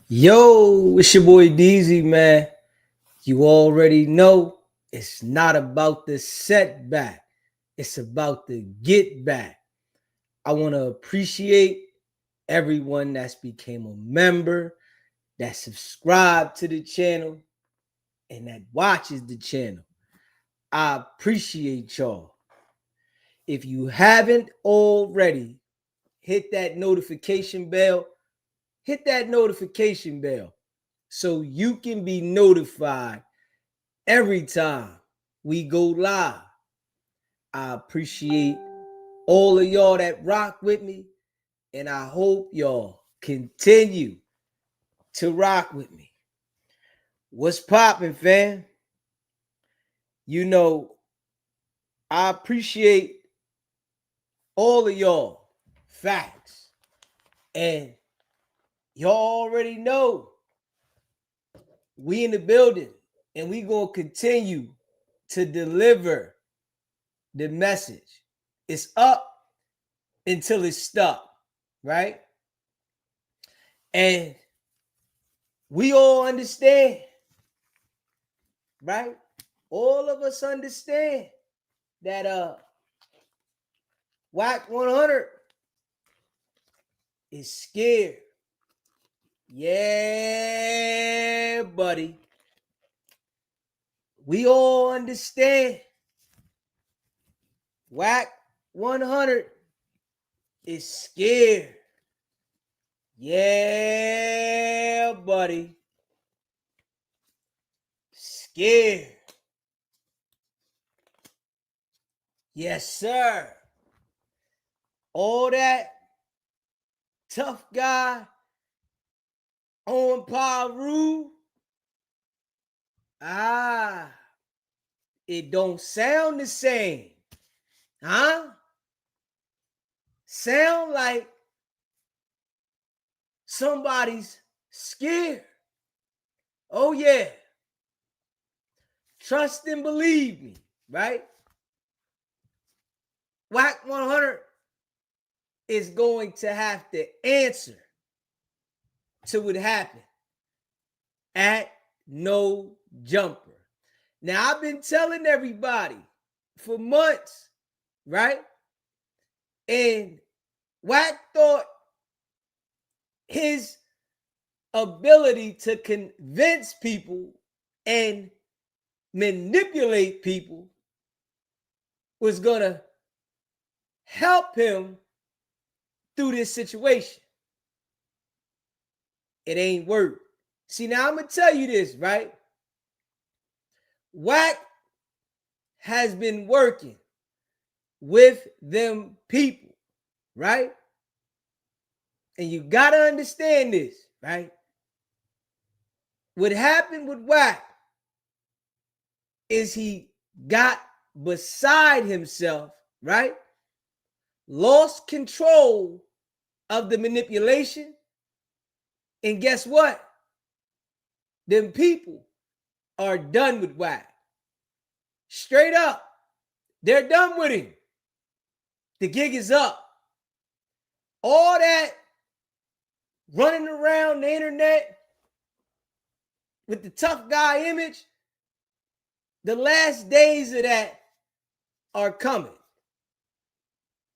Yo, it's your boy DZ, man. You already know it's not about the setback, it's about the get back. I want to appreciate everyone that's became a member, that subscribed to the channel, and that watches the channel. I appreciate y'all. If you haven't already, hit that notification bell. Hit that notification bell so you can be notified every time we go live. I appreciate all of y'all that rock with me, and I hope y'all continue to rock with me. What's poppin', fam? You know, I appreciate all of y'all. Facts. And y'all already know we in the building, and we gonna continue to deliver the message. It's up until it's stuck, right? And we all understand, right? All of us understand that Wack 100 is scared. Yeah, buddy. We all understand Wack 100 is scared. Yeah, buddy. Scared. Yes, sir. All that tough guy on Paru. It don't sound the same. Huh? Sound like somebody's scared. Oh, yeah. Trust and believe me, right? Wack 100 is going to have to answer to what happened at No Jumper. Now, I've been telling everybody for months, right? And Wack thought his ability to convince people and manipulate people was going to help him through this situation. It ain't work. See, now I'm going to tell you this, right? Wack has been working with them people, right? And you got to understand this, right? What happened with Wack is he got beside himself, right? Lost control of the manipulation. And guess what? Them people are done with Wack. Straight up. They're done with him. The gig is up. All that running around the internet with the tough guy image, the last days of that are coming.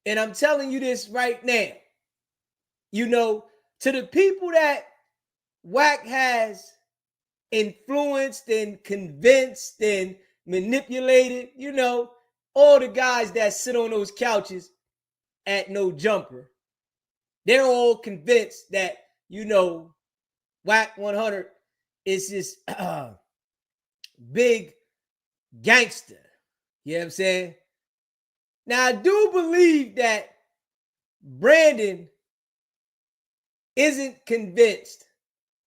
And I'm telling you this right now. You know, to the people that Wack has influenced and convinced and manipulated, you know, all the guys that sit on those couches at No Jumper, they're all convinced that, you know, Wack 100 is this big gangster. You know what I'm saying? Now, I do believe that Brandon isn't convinced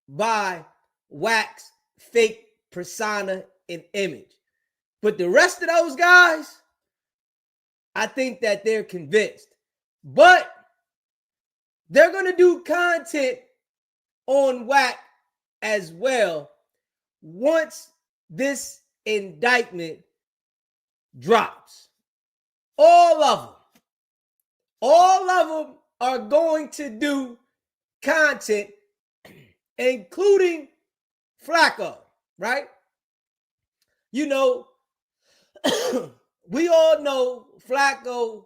by Wack's fake persona and image. But the rest of those guys, I think that they're convinced. But they're going to do content on Wack as well once this indictment drops. All of them are going to do content including Flacco, right? You know, we all know Flacco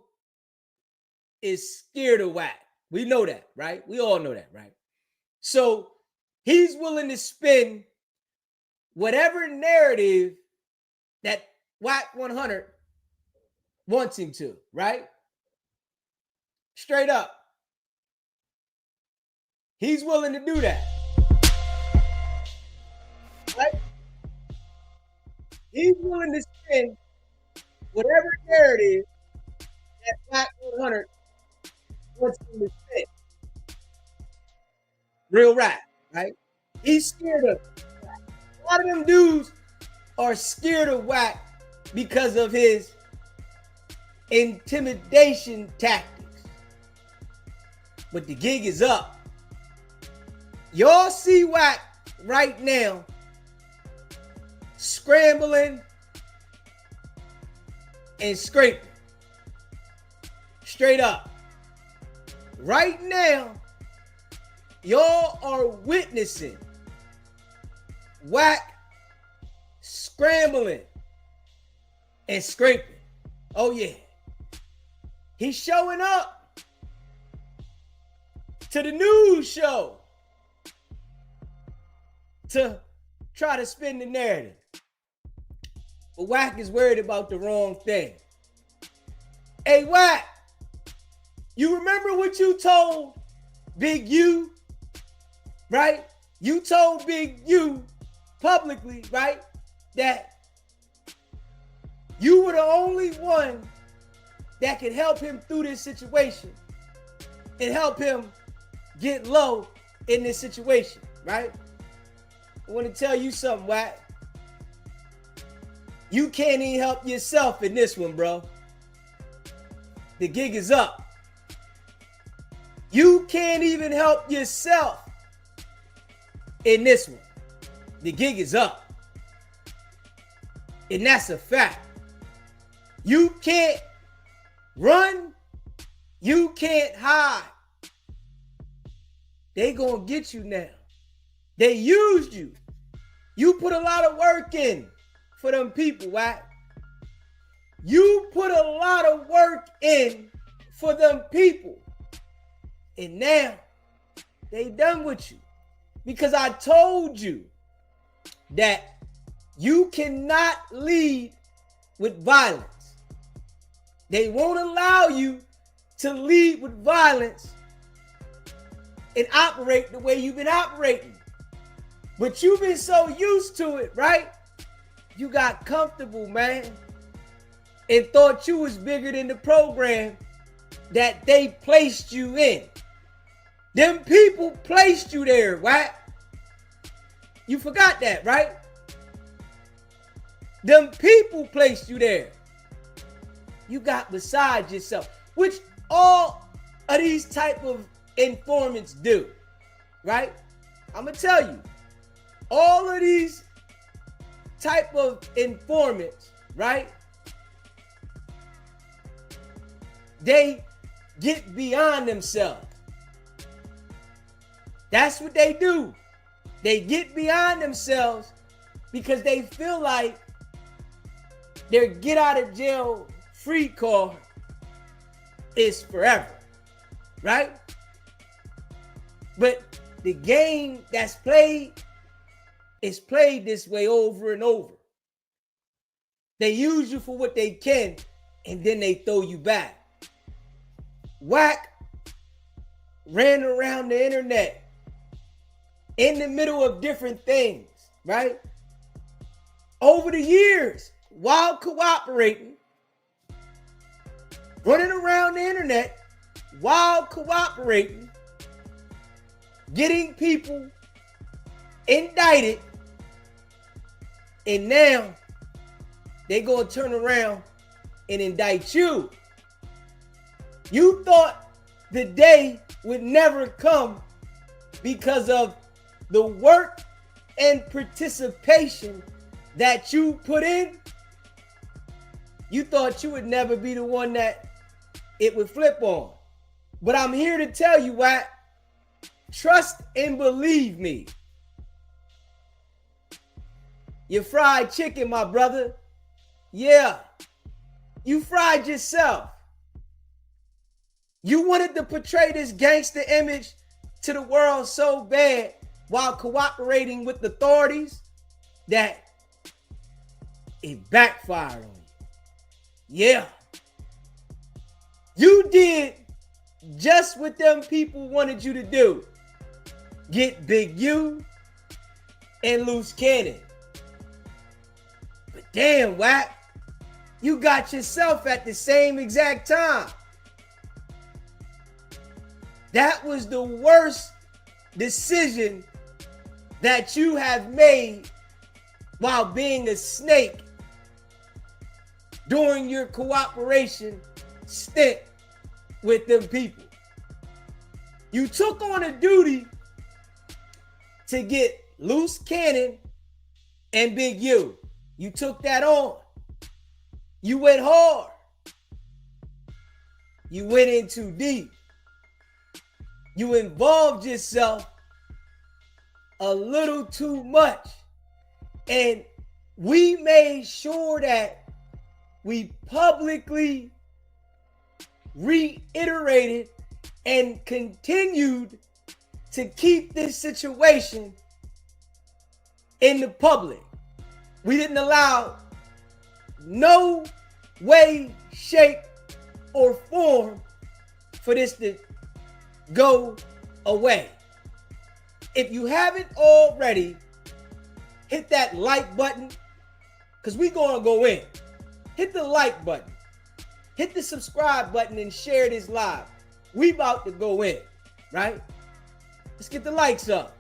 is scared of Wack. We know that, right? We all know that, right? So he's willing to spin whatever narrative that Wack 100 wants him to, right? Straight up. He's willing to do that. Right? He's willing to spin whatever narrative that Wack 100 wants him to spin. Real rap, right? He's scared of Wack. A lot of them dudes are scared of Wack because of his intimidation tactics. But the gig is up. Y'all see Wack right now scrambling and scraping. Straight up. Right now, y'all are witnessing Wack scrambling and scraping. Oh yeah. He's showing up to the news show to try to spin the narrative. But Wack is worried about the wrong thing. Hey, Wack, you remember what you told Big U, right? You told Big U publicly, right, that you were the only one that could help him through this situation and help him get low in this situation, right? I want to tell you something, Wack. You can't even help yourself in this one, bro. The gig is up. You can't even help yourself in this one. The gig is up. And that's a fact. You can't run. You can't hide. They gonna get you now. They used you. You put a lot of work in for them people, Wack. You put a lot of work in for them people. And now they done with you. Because I told you that you cannot lead with violence. They won't allow you to lead with violence and operate the way you've been operating. But you've been so used to it, right? You got comfortable, man, and thought you was bigger than the program that they placed you in. Them people placed you there, right? You forgot that, right? Them people placed you there. You got beside yourself, which all of these type of informants do, right? I'm gonna tell you, all of these type of informants, right? They get beyond themselves. That's what they do. They get beyond themselves because they feel like their get out of jail free card is forever, right? But the game that's played is played this way over and over. They use you for what they can, and then they throw you back. Wack ran around the internet in the middle of different things, right? Over the years, while cooperating, running around the internet while cooperating, getting people indicted, and now they gonna turn around and indict you. You thought the day would never come because of the work and participation that you put in. You thought you would never be the one that it would flip on. But I'm here to tell you, Wack, Trust and believe me. You fried chicken, my brother. Yeah. You fried yourself. You wanted to portray this gangster image to the world so bad while cooperating with authorities that it backfired on you. Yeah. You did just what them people wanted you to do. Get Big U and Loose Cannon. But damn, Wack, you got yourself at the same exact time. That was the worst decision that you have made while being a snake during your cooperation stint with them people. You took on a duty to get Loose Cannon and Big U. You took that on. You went hard. You went in too deep. You involved yourself a little too much. And we made sure that we publicly reiterated and continued to keep this situation in the public. We didn't allow no way, shape, or form for this to go away. If you haven't already, hit that like button, because we're going to go in. Hit the like button. Hit the subscribe button and share this live. We about to go in, right? Let's get the likes up.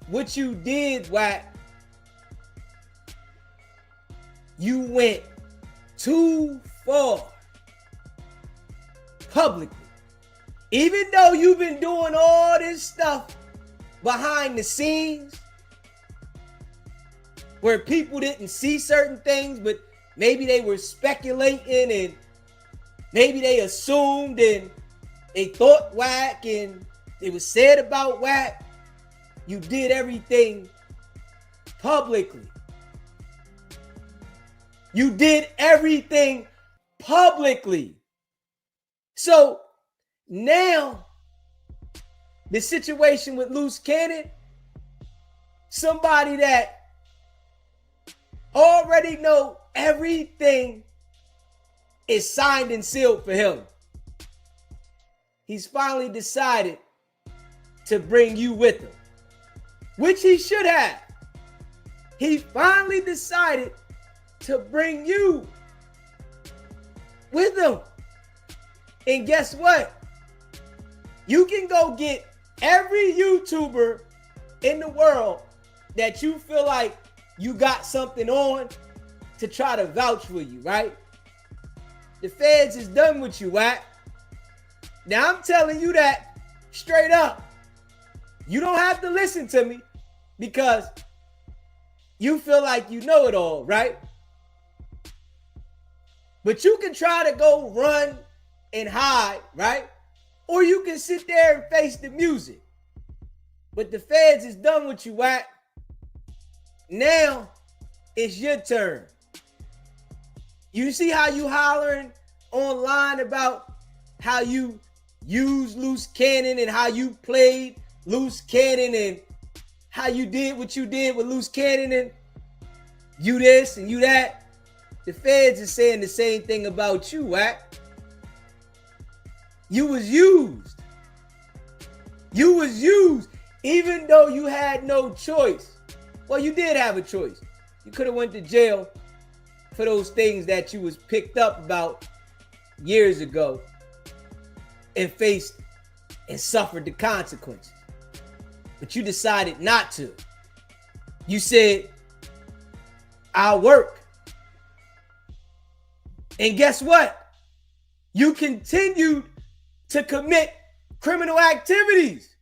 What you did, Wack, you went too far publicly. Even though you've been doing all this stuff behind the scenes where people didn't see certain things, but maybe they were speculating and maybe they assumed and they thought Wack and it was said about Wack, you did everything publicly. You did everything publicly. So now, the situation with Loose Cannon, somebody that already know everything is signed and sealed for him. He's finally decided to bring you with him, which he should have. He finally decided to bring you with him. And guess what? You can go get every YouTuber in the world that you feel like you got something on to try to vouch for you, right? The feds is done with you, Wack. Now I'm telling you that straight up. You don't have to listen to me because you feel like you know it all, right? But you can try to go run and hide, right? Or you can sit there and face the music. But the feds is done with you, Wack. Now it's your turn. You see how you hollering online about how you used Loose Cannon and how you played Loose Cannon and how you did what you did with Loose Cannon and you this and you that. The feds is saying the same thing about you, Wack. You was used. You was used even though you had no choice. Well, you did have a choice. You could have went to jail for those things that you was picked up about years ago and faced and suffered the consequences. But you decided not to. You said, I'll work. And guess what? You continued to commit criminal activities.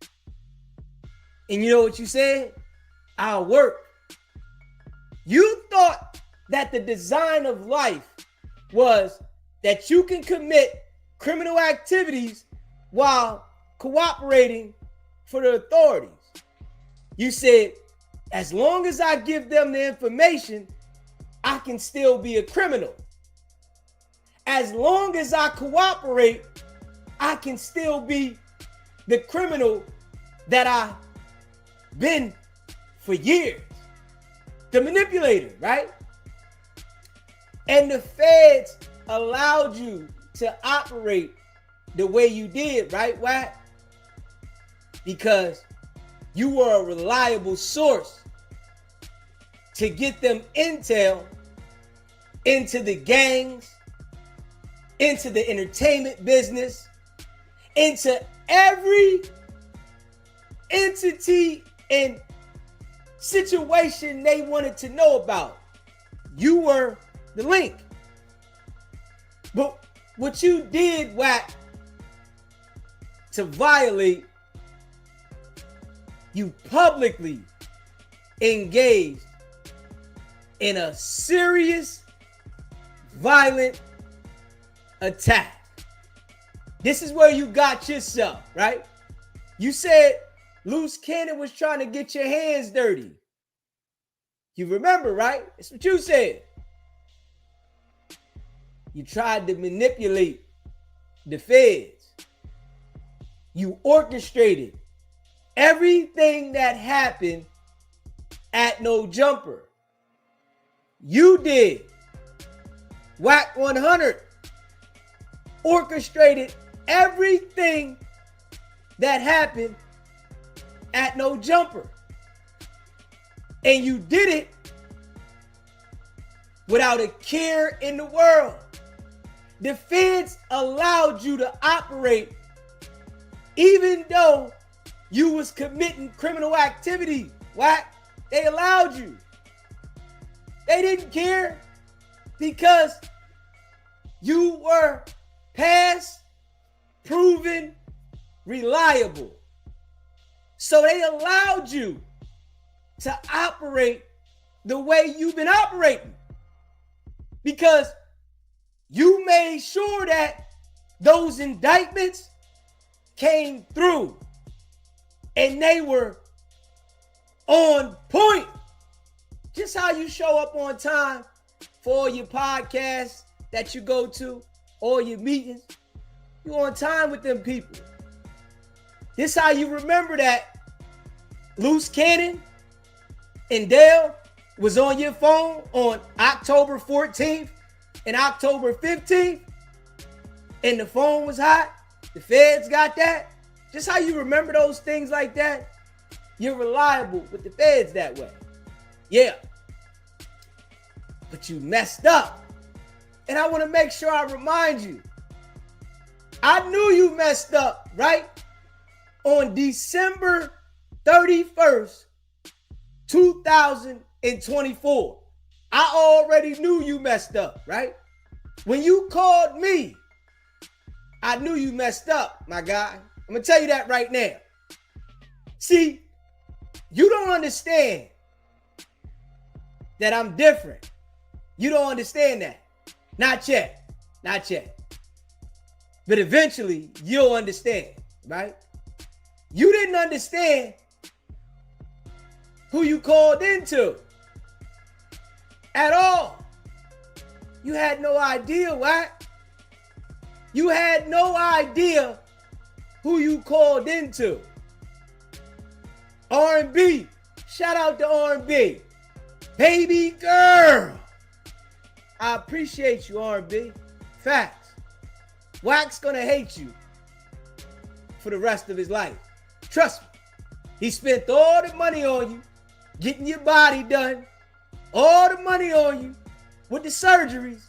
And you know what you said? I'll work. You thought that the design of life was that you can commit criminal activities while cooperating for the authorities. You said, as long as I give them the information, I can still be a criminal. As long as I cooperate, I can still be the criminal that I've been for years. The manipulator, right? And the feds allowed you to operate the way you did, right, Wack? Because you were a reliable source to get them intel into the gangs, into the entertainment business, into every entity and situation they wanted to know about. You were the link. But what you did, Wack, to violate, you publicly engaged in a serious, violent attack. This is where you got yourself, right? You said Loose Cannon was trying to get your hands dirty. You remember, right? That's what you said. You tried to manipulate the feds. You orchestrated everything that happened at No Jumper. You did. Wack 100 orchestrated everything that happened at No Jumper. And you did it without a care in the world. The feds allowed you to operate even though you was committing criminal activity. Wack, they allowed you. They didn't care because you were past, proven, reliable. So they allowed you to operate the way you've been operating because you made sure that those indictments came through and they were on point. Just how you show up on time for all your podcasts that you go to, all your meetings, you on time with them people. This how you remember that Loose Cannon and Dale was on your phone on October 14th and October 15th, and the phone was hot. The feds got that. Just how you remember those things like that, you're reliable with the feds that way. Yeah. But you messed up. And I want to make sure I remind you. I knew you messed up, right? On December 31st, 2024. I already knew you messed up, right? When you called me, I knew you messed up, my guy. I'm going to tell you that right now. See, you don't understand that I'm different. You don't understand that. Not yet. Not yet. But eventually, you'll understand, right? You didn't understand who you called into at all. You had no idea, Wack. You had no idea who you called into. R&B. Shout out to R&B. Baby girl. I appreciate you, R&B. Facts. Wack's gonna hate you for the rest of his life. Trust me. He spent all the money on you, getting your body done, all the money on you with the surgeries.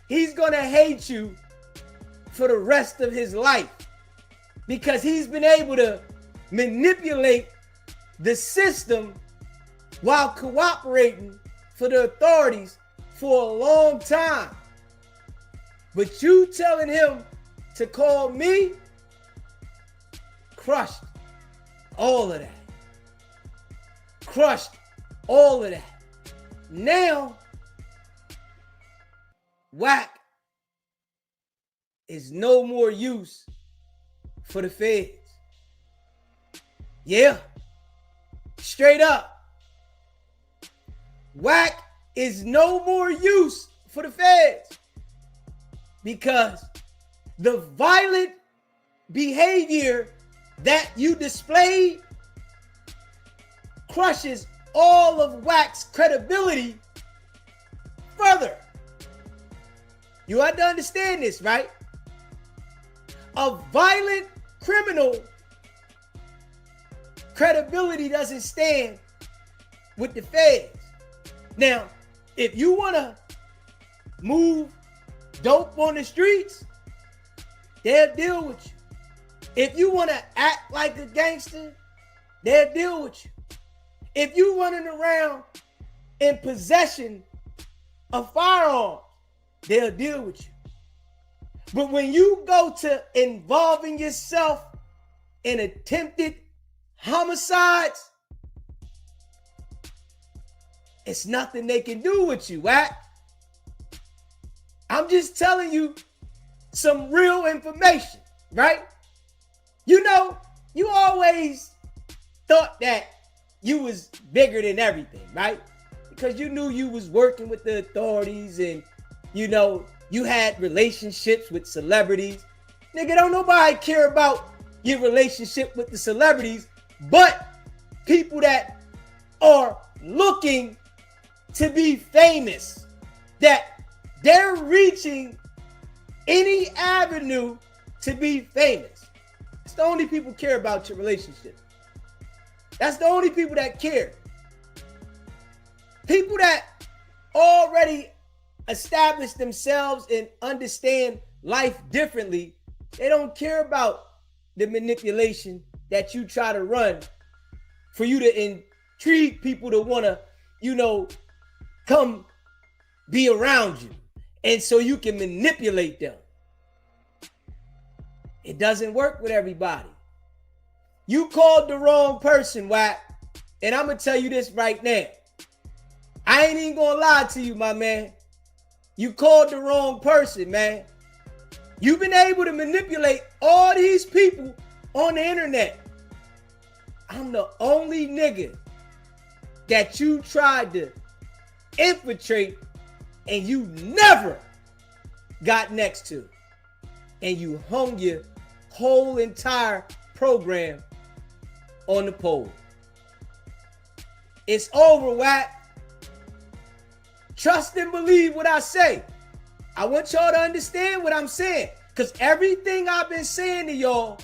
He's gonna hate you for the rest of his life because he's been able to manipulate the system while cooperating for the authorities for a long time. But you telling him to call me crushed all of that. Crushed all of that. Now, Wack is no more use for the feds. Yeah, straight up. Wack is no more use for the feds because the violent behavior that you displayed crushes all of Wack's credibility further. You have to understand this, right? A violent criminal credibility doesn't stand with the feds. Now, if you want to move dope on the streets, they'll deal with you. If you want to act like a gangster, they'll deal with you. If you running around in possession of firearms, they'll deal with you. But when you go to involving yourself in attempted homicides, it's nothing they can do with you, Wack. I'm just telling you some real information, right? You know, you always thought that you was bigger than everything, right? Because you knew you was working with the authorities and, you know, you had relationships with celebrities. Nigga, don't nobody care about your relationship with the celebrities, but people that are looking to be famous, that they're reaching any avenue to be famous. It's the only people care about your relationship. That's the only people that care. People that already established themselves and understand life differently, they don't care about the manipulation that you try to run for you to intrigue people to want to, you know, come be around you. And so you can manipulate them. It doesn't work with everybody. You called the wrong person, Wack. And I'm going to tell you this right now. I ain't even going to lie to you, my man. You called the wrong person, man. You've been able to manipulate all these people on the internet. I'm the only nigga that you tried to infiltrate and you never got next to. And you hung your whole entire program on the pole. It's over, Wack. Trust and believe what I say. I want y'all to understand what I'm saying. Because everything I've been saying to y'all,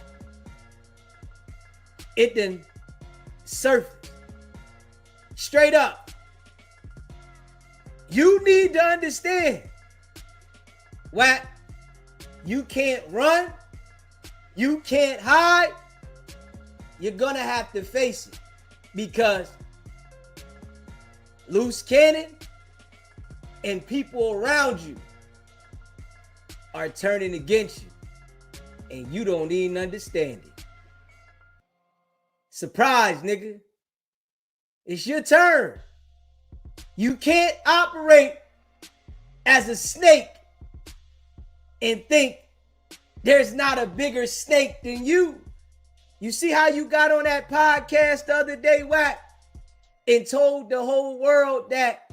it done surfaced. Straight up. You need to understand, Wack, you can't run. You can't hide. You're gonna have to face it because loose cannon and people around you are turning against you and you don't even understand it. Surprise, nigga. It's your turn. You can't operate as a snake and think there's not a bigger snake than you. You see how you got on that podcast the other day, Wack, and told the whole world that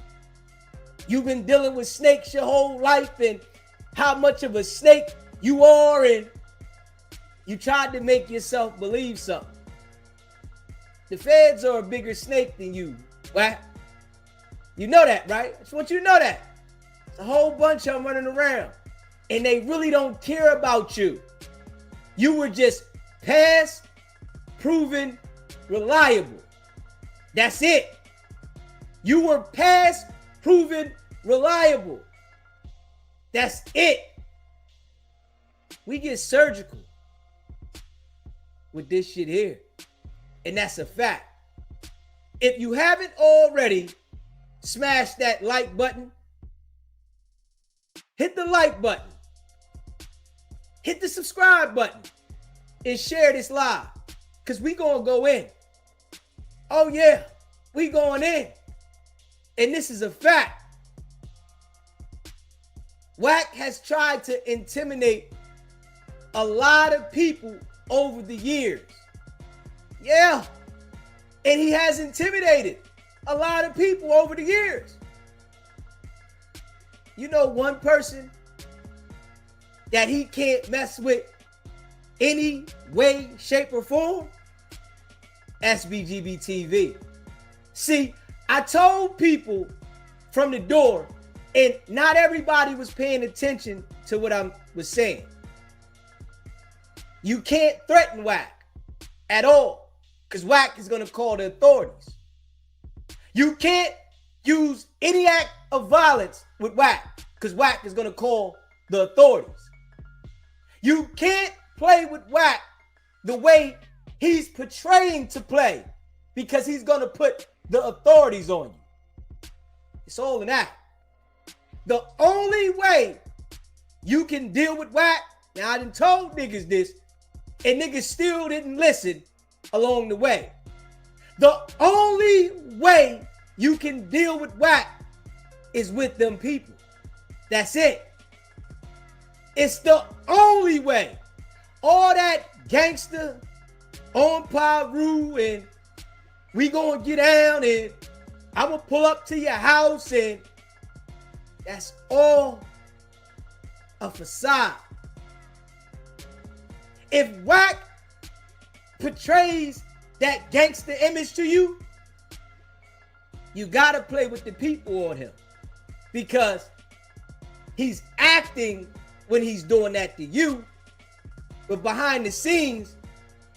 you've been dealing with snakes your whole life and how much of a snake you are, and you tried to make yourself believe something. The feds are a bigger snake than you, Wack. You know that, right? I just want you to know that. There's a whole bunch of them running around, and they really don't care about you. You were just past, proven, reliable. That's it. You were past, proven, reliable. That's it. We get surgical with this shit here. And that's a fact. If you haven't already smashed that like button, hit the like button. Hit the subscribe button and share this live. Because we gonna go in. Oh yeah, we going in. And this is a fact. Wack has tried to intimidate a lot of people over the years. Yeah. And he has intimidated a lot of people over the years. You know, one person that he can't mess with any way, shape, or form? SBGB TV. See, I told people from the door, and not everybody was paying attention to what I was saying. You can't threaten Wack at all, because Wack is going to call the authorities. You can't use any act of violence with Wack, because Wack is going to call the authorities. You can't play with Wack the way he's portraying to play, because he's going to put the authorities on you. It's all an act. The only way you can deal with Wack, now I done told niggas this, and niggas still didn't listen along the way. The only way you can deal with Wack is with them people. That's it. It's the only way. All that gangster on Paru and we gonna get down and I'm gonna pull up to your house, and that's all a facade. If Wack portrays that gangster image to you, you gotta play with the people on him, because he's acting when he's doing that to you, but behind the scenes,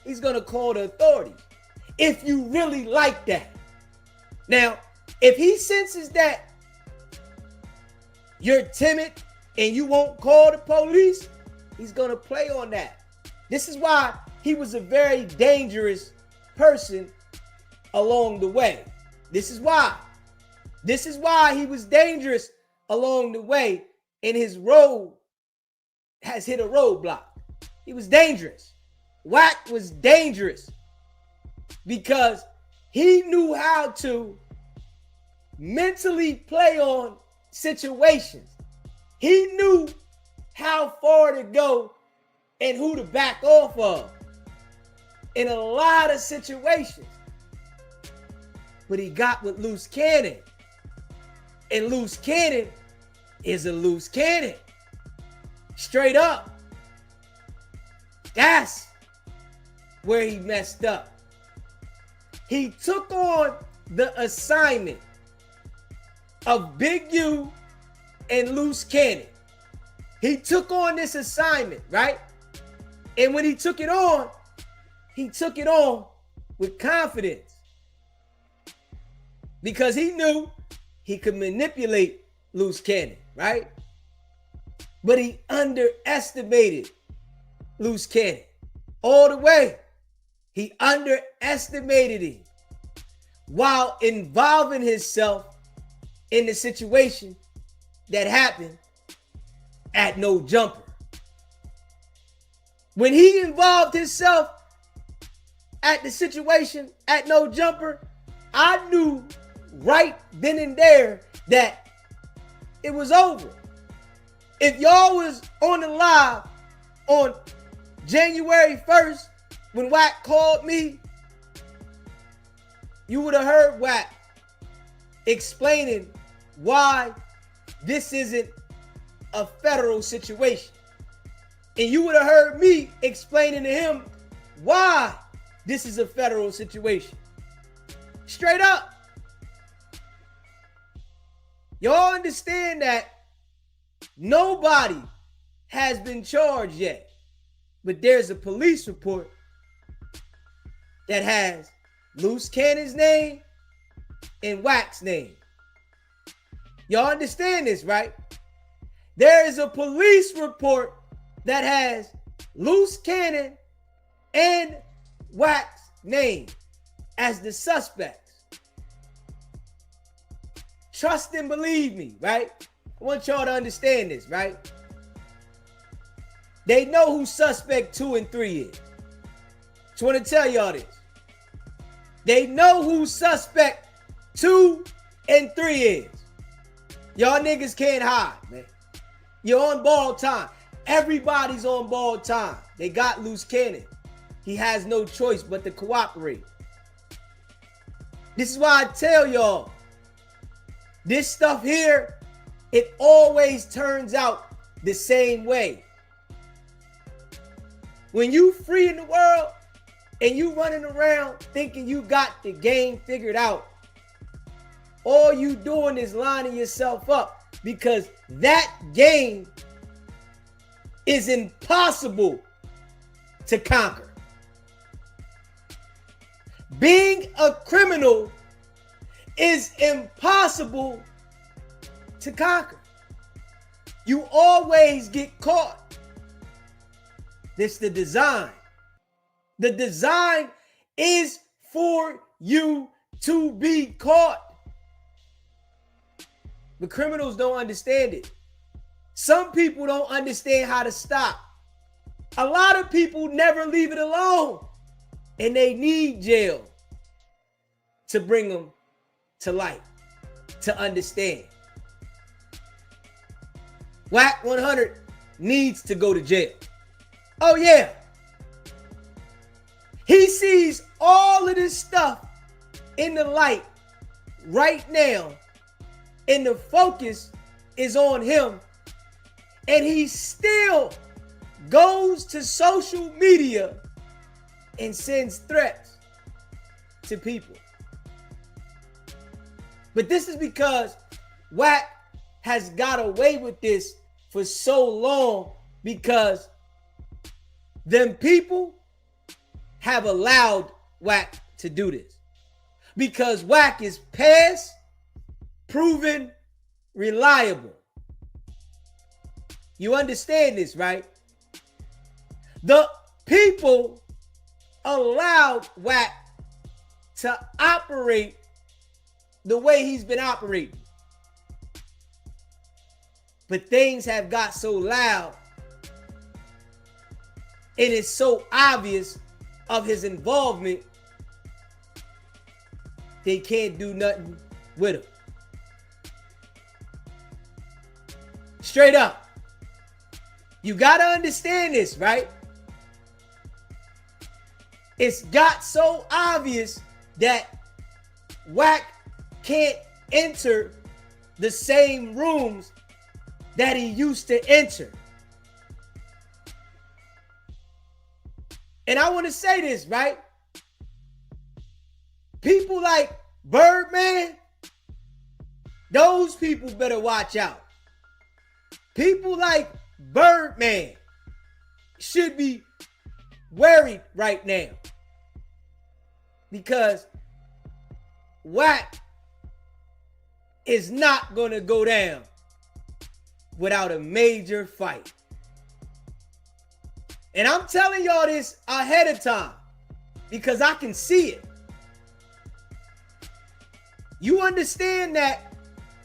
he's gonna call the authorities. If you really like that. Now, if he senses that you're timid and you won't call the police, he's gonna play on that. This is why he was a very dangerous person along the way. This is why he was dangerous along the way, and his road has hit a roadblock. He was dangerous. Wack was dangerous because he knew how to mentally play on situations. He knew how far to go and who to back off of in a lot of situations. But he got with loose cannon. And loose cannon is a loose cannon. Straight up. That's where he messed up. He took on the assignment of Big U and Loose Cannon. He took on this assignment, right? And when he took it on with confidence, because he knew he could manipulate Loose Cannon, right? But he underestimated Loose Cannon all the way. He underestimated him while involving himself in the situation that happened at No Jumper. When he involved himself at the situation at No Jumper, I knew right then and there that it was over. If y'all was on the live on January 1st, when Wack called me, you would have heard Wack explaining why this isn't a federal situation. And you would have heard me explaining to him why this is a federal situation. Straight up. Y'all understand that nobody has been charged yet, but there's a police report that has Loose Cannon's name and Wack's name. Y'all understand this, right? There is a police report that has Loose Cannon and Wack's name as the suspects. Trust and believe me, right? I want y'all to understand this, right? They know who suspect 2 and 3 is. Just want to tell y'all this. They know who suspect 2 and 3 is. Y'all niggas can't hide, man. You're on borrowed time. Everybody's on borrowed time. They got Loose Cannon. he has no choice but to cooperate. This is why I tell y'all, this stuff here, it always turns out the same way. When you free in the world and you running around thinking you got the game figured out, all you doing is lining yourself up, because that game is impossible to conquer. Being a criminal is impossible to conquer. You always get caught. This is the design. The design is for you to be caught. But criminals don't understand it. Some people don't understand how to stop. A lot of people never leave it alone, and they need jail to bring them to light, to understand. Wack 100 needs to go to jail. Oh yeah. He sees all of this stuff in the light right now, and the focus is on him, and he still goes to social media and sends threats to people. But this is because Wack has got away with this for so long, because them people have allowed Wack to do this. Because Wack is past, proven, reliable. You understand this, right? The people allowed Wack to operate the way he's been operating. But things have got so loud, and it's so obvious of his involvement, they can't do nothing with him. Straight up. You gotta understand this, right? It's got so obvious that Wack can't enter the same rooms that he used to enter. And I want to say this, right? People like Birdman, those people better watch out. People like Birdman should be worried right now, because Wack is not going to go down without a major fight. And I'm telling y'all this ahead of time because I can see it. You understand that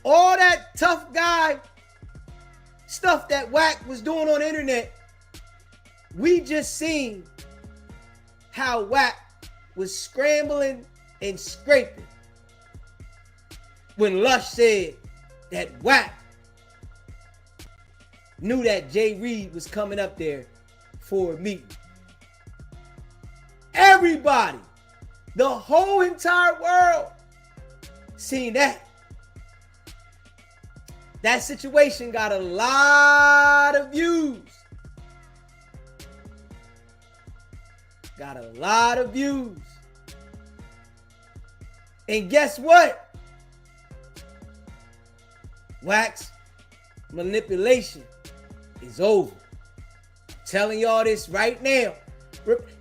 all that tough guy stuff that Wack was doing on the internet, we just seen how Wack was scrambling and scraping when Lush said that Wack knew that Jay Reed was coming up there for a meeting. Everybody, the whole entire world seen that. That situation got a lot of views. Got a lot of views. And guess what? Wack's manipulation is over. I'm telling y'all this right now.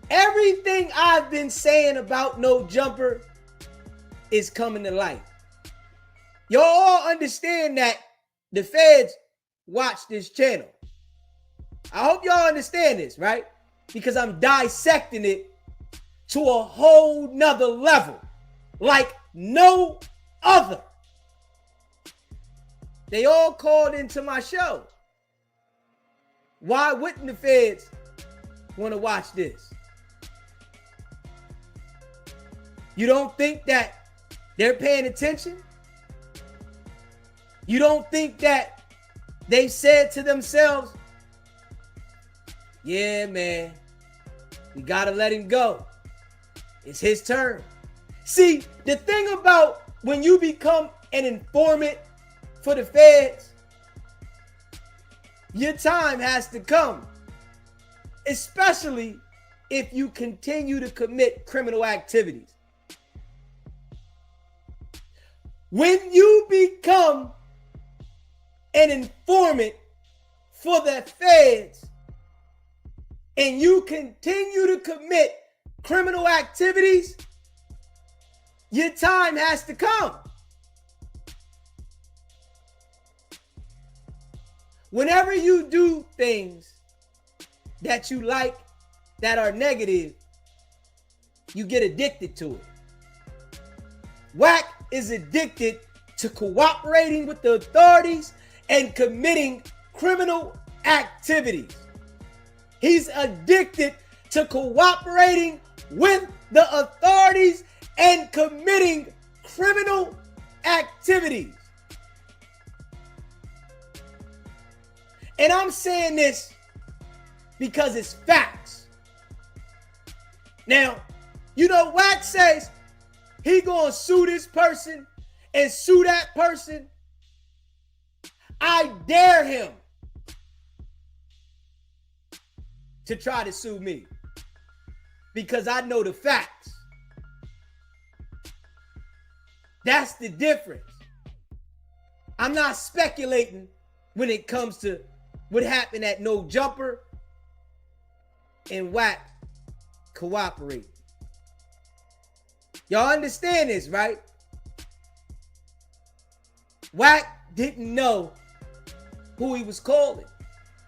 Everything I've been saying about No Jumper is coming to light. Y'all all understand that the feds watch this channel. I hope y'all understand this, right? Because I'm dissecting it to a whole nother level, like no other. They all called into my show. Why wouldn't the feds want to watch this? You don't think that they're paying attention? You don't think that they said to themselves, yeah, man, We gotta let him go. It's his turn. See, the thing about when you become an informant for the feds, your time has to come. Especially if you continue to commit criminal activities. When you become an informant for the feds and you continue to commit criminal activities, your time has to come. Whenever you do things that you like that are negative, you get addicted to it. Wack is addicted to cooperating with the authorities and committing criminal activities. He's addicted to cooperating with the authorities and committing criminal activities. And I'm saying this because it's facts. Now, you know, Wack says he gonna sue this person and sue that person. I dare him to try to sue me because I know the facts. That's the difference. I'm not speculating when it comes to what happened at No Jumper and Wack cooperating. Y'all understand this, right? Wack didn't know who he was calling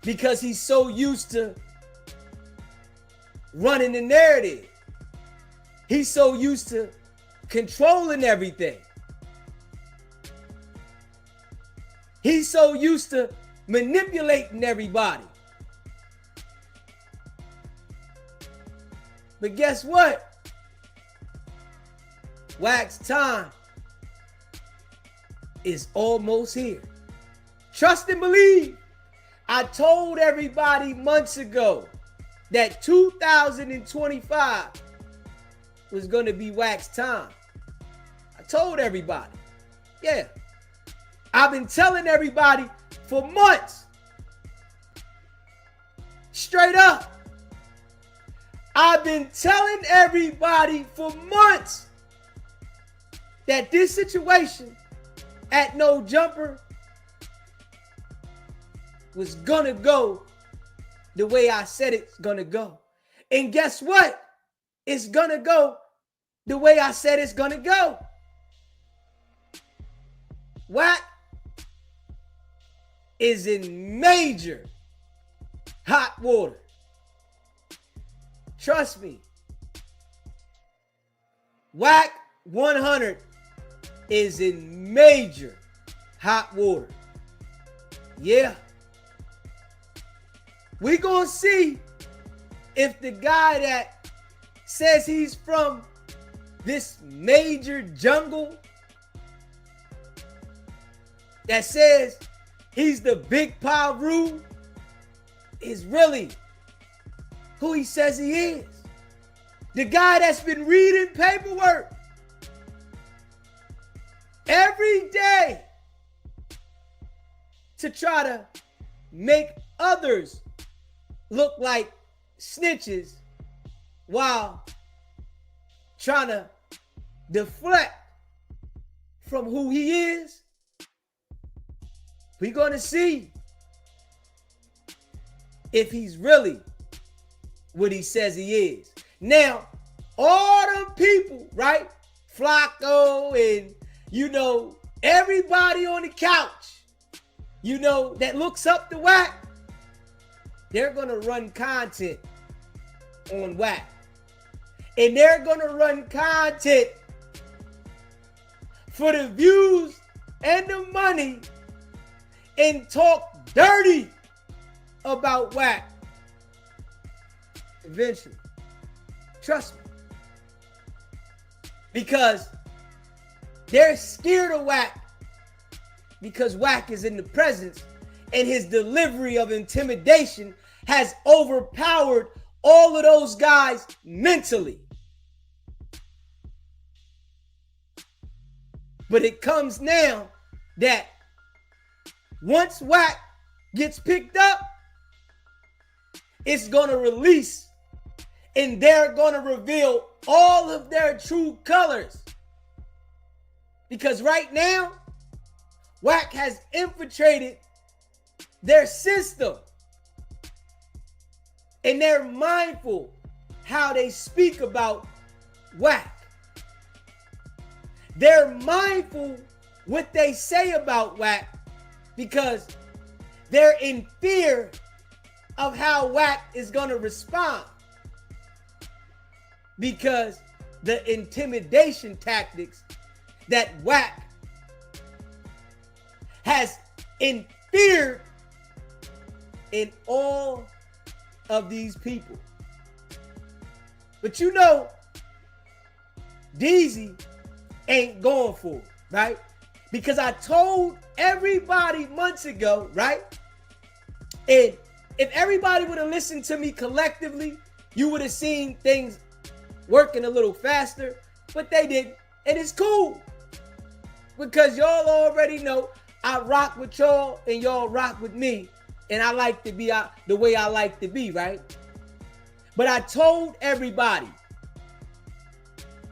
because he's so used to running the narrative. He's so used to controlling everything. He's so used to manipulating everybody. But guess what? Wack's time is almost here. Trust and believe. I told everybody months ago that 2025 was going to be Wack's time. I told everybody. Yeah. I've been telling everybody for months. Straight up. I've been telling everybody for months that this situation at No Jumper was gonna go the way I said it's gonna go. And guess what? It's gonna go the way I said it's gonna go. Wack is in major hot water. Trust me. Wack 100 is in major hot water. Yeah. We gonna see if the guy that says he's from this major jungle, that says he's the big Paru, is really who he says he is. The guy that's been reading paperwork every day to try to make others look like snitches while trying to deflect from who he is. We're going to see if he's really what he says he is. Now, all them people, right? Flacco and, you know, everybody on the couch, you know, that looks up to Wack, they're going to run content on Wack. And they're going to run content for the views and the money and talk dirty about Wack. Eventually. Trust me. Because they're scared of Wack because Wack is in the presence and his delivery of intimidation has overpowered all of those guys mentally. But it comes now that once Wack gets picked up, it's going to release and they're going to reveal all of their true colors. Because right now, Wack has infiltrated their system. And they're mindful how they speak about Wack. They're mindful what they say about Wack because they're in fear of how Wack is going to respond. Because the intimidation tactics that Wack has fear in all of these people. But you know, Deezy ain't going for it, right? Because I told everybody months ago, right? And if everybody would have listened to me collectively, you would have seen things working a little faster, but they didn't. And it's cool because y'all already know I rock with y'all and y'all rock with me. And I like to be the way I like to be, right? But I told everybody,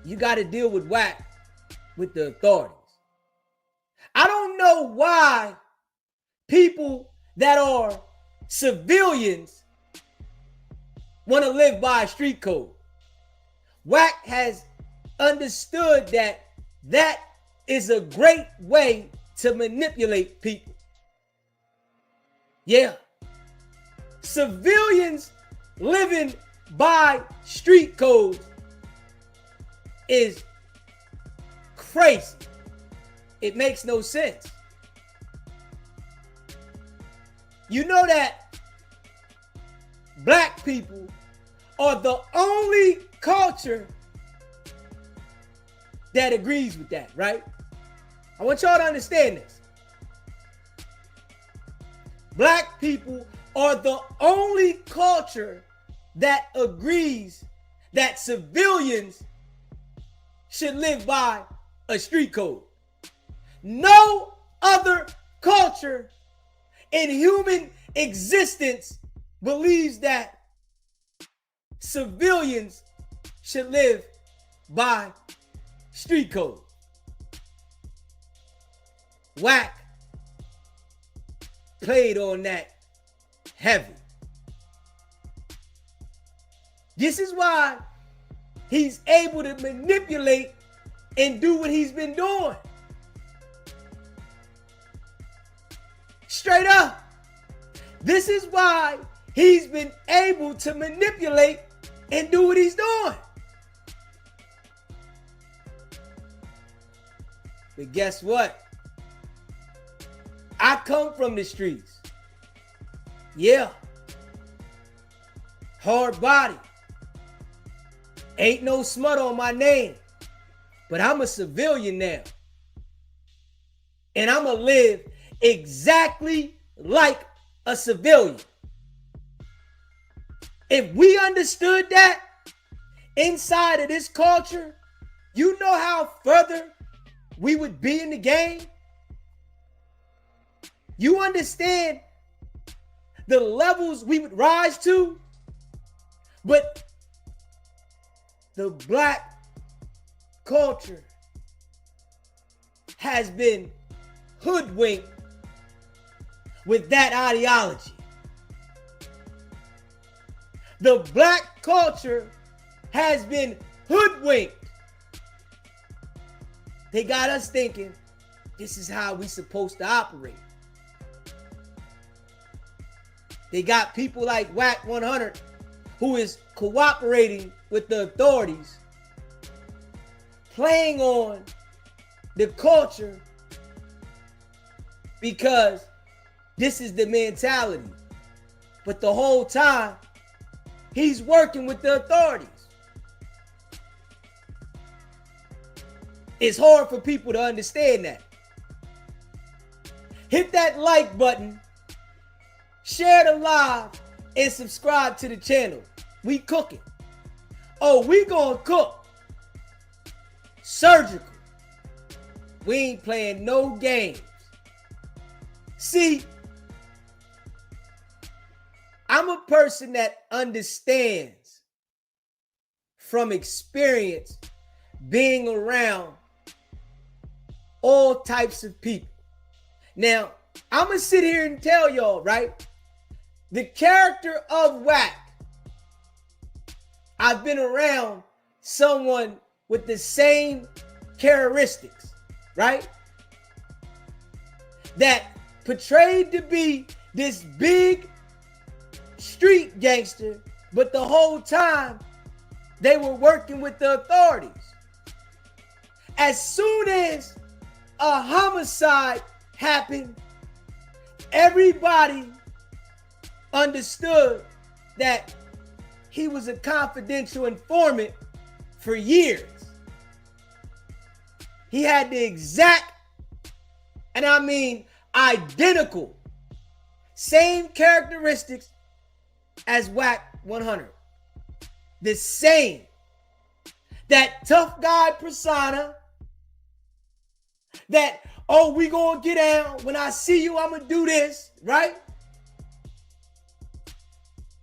you got to deal with Wack with the authorities. I don't know why people that are civilians want to live by a street code. Wack has understood that that is a great way to manipulate people. Yeah. Civilians living by street codes is crazy. It makes no sense. You know that black people are the only culture that agrees with that, right? I want y'all to understand this. Black people are the only culture that agrees that civilians should live by a street code. No other culture in human existence believes that civilians should live by street code. Wack played on that heavy. This is why he's able to manipulate and do what he's been doing. Straight up. This is why he's been able to manipulate and do what he's doing. But guess what? I come from the streets. Yeah. Hard body. Ain't no smut on my name. But I'm a civilian now. And I'm going to live exactly like a civilian. If we understood that inside of this culture, you know how further we would be in the game? You understand the levels we would rise to? But the black culture has been hoodwinked with that ideology. The black culture has been hoodwinked. They got us thinking this is how we supposed to operate. They got people like Wack 100 who is cooperating with the authorities, playing on the culture because this is the mentality. But the whole time, he's working with the authorities. It's hard for people to understand that. Hit that like button, share the live, and subscribe to the channel. We cooking. Oh, we gonna cook. Surgical. We ain't playing no games. See, I'm a person that understands from experience being around all types of people. Now, I'm going to sit here and tell y'all, right? The character of Wack, I've been around someone with the same characteristics, right? That portrayed to be this big street gangster, but the whole time they were working with the authorities. As soon as a homicide happened, everybody understood that he was a confidential informant for years. He had the exact, and I mean identical, same characteristics as Wack 100. The same. That tough guy persona. That, oh, we gonna get down. When I see you, I'm gonna do this, right?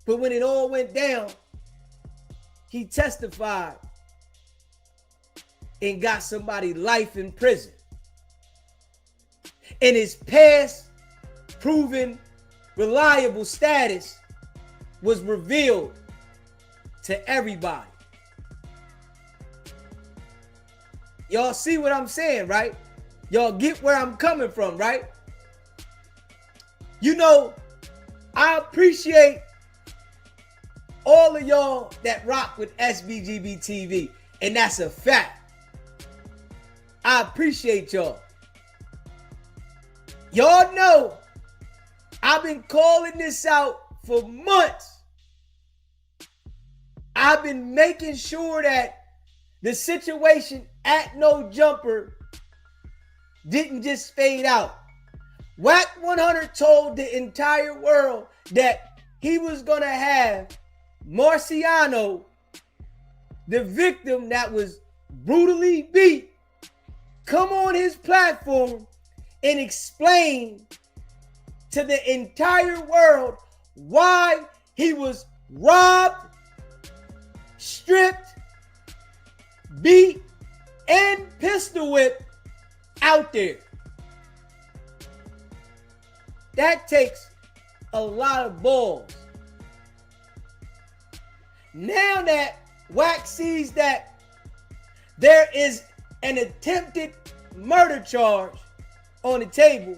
But when it all went down, he testified and got somebody life in prison. And his past proven reliable status was revealed to everybody. Y'all see what I'm saying, right? Y'all get where I'm coming from, right? You know, I appreciate all of y'all that rock with SBGB TV, and that's a fact. I appreciate y'all. Y'all know I've been calling this out for months. I've been making sure that the situation at No Jumper didn't just fade out. Wack 100 told the entire world that he was going to have Marciano, the victim that was brutally beat, come on his platform and explain to the entire world why he was robbed, stripped, beat, and pistol whipped out there. That takes a lot of balls. Now that Wack sees that there is an attempted murder charge on the table,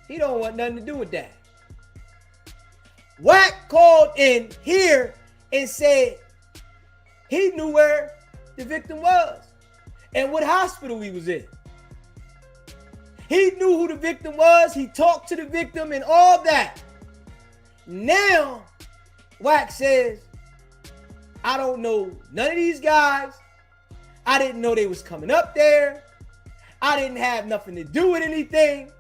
he don't want nothing to do with that. Wack called in here and said he knew where the victim was and what hospital he was in. He knew who the victim was. He talked to the victim and all that. Now, Wack says, I don't know none of these guys. I didn't know they was coming up there. I didn't have nothing to do with anything.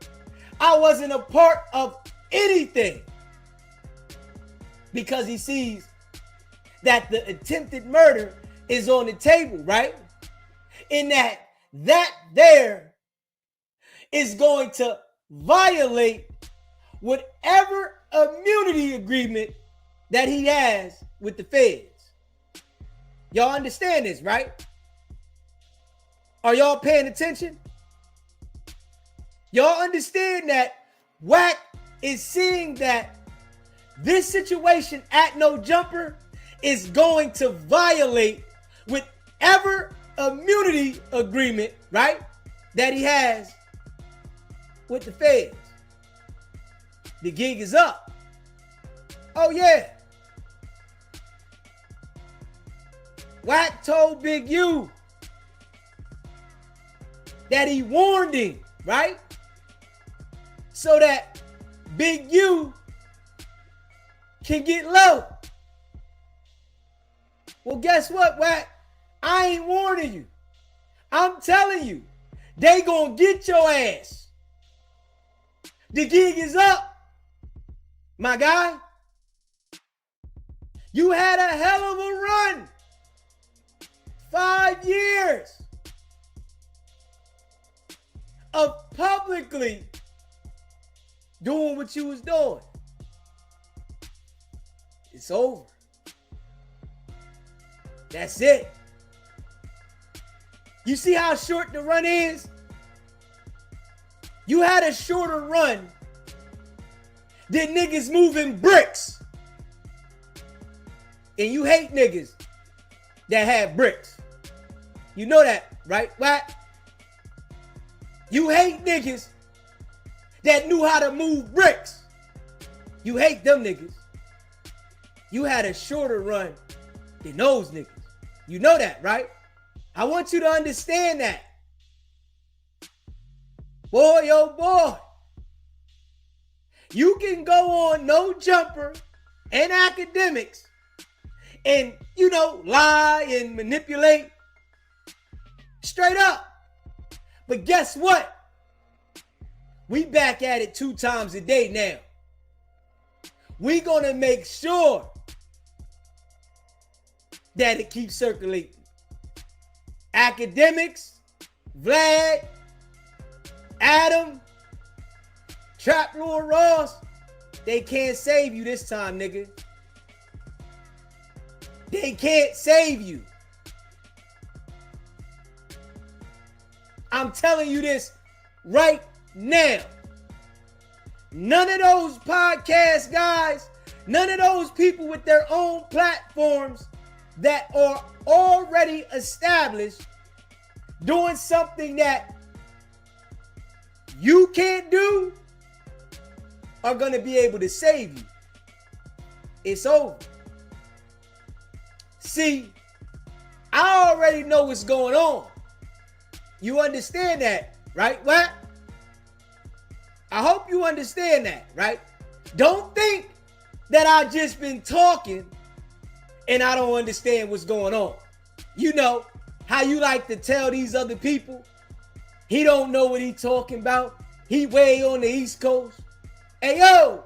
I wasn't a part of anything. Because he sees that the attempted murder is on the table, right? In that there is going to violate whatever immunity agreement that he has with the feds. Y'all understand this, right? Are y'all paying attention? Y'all understand that Wack is seeing that this situation at No Jumper is going to violate whatever immunity agreement, right, that he has with the feds. The gig is up. Oh yeah. Wack told Big U that he warned him, right? So that Big U can get low. Well, guess what, Wack? I ain't warning you. I'm telling you, they gonna get your ass. The gig is up, my guy. You had a hell of a run. 5 years of publicly doing what you was doing. It's over. That's it. You see how short the run is? You had a shorter run than niggas moving bricks. And you hate niggas that have bricks. You know that, right? Wack? You hate niggas that knew how to move bricks. You hate them niggas. You had a shorter run than those niggas. You know that, right? I want you to understand that. Boy, oh boy. You can go on No Jumper and academics and, lie and manipulate straight up. But guess what? We back at it 2 times a day now. We gonna make sure that it keeps circulating. Academics, Vlad, Adam, Trap Lord Ross, they can't save you this time, nigga. They can't save you. I'm telling you this right now. None of those podcast guys, none of those people with their own platforms that are already established doing something that you can't do are going to be able to save you. It's over. See, I already know what's going on. You understand that, right? What? I hope you understand that, right? Don't think that I just been talking and I don't understand what's going on. You know how you like to tell these other people he don't know what he talking about. He way on the East Coast. Hey, yo,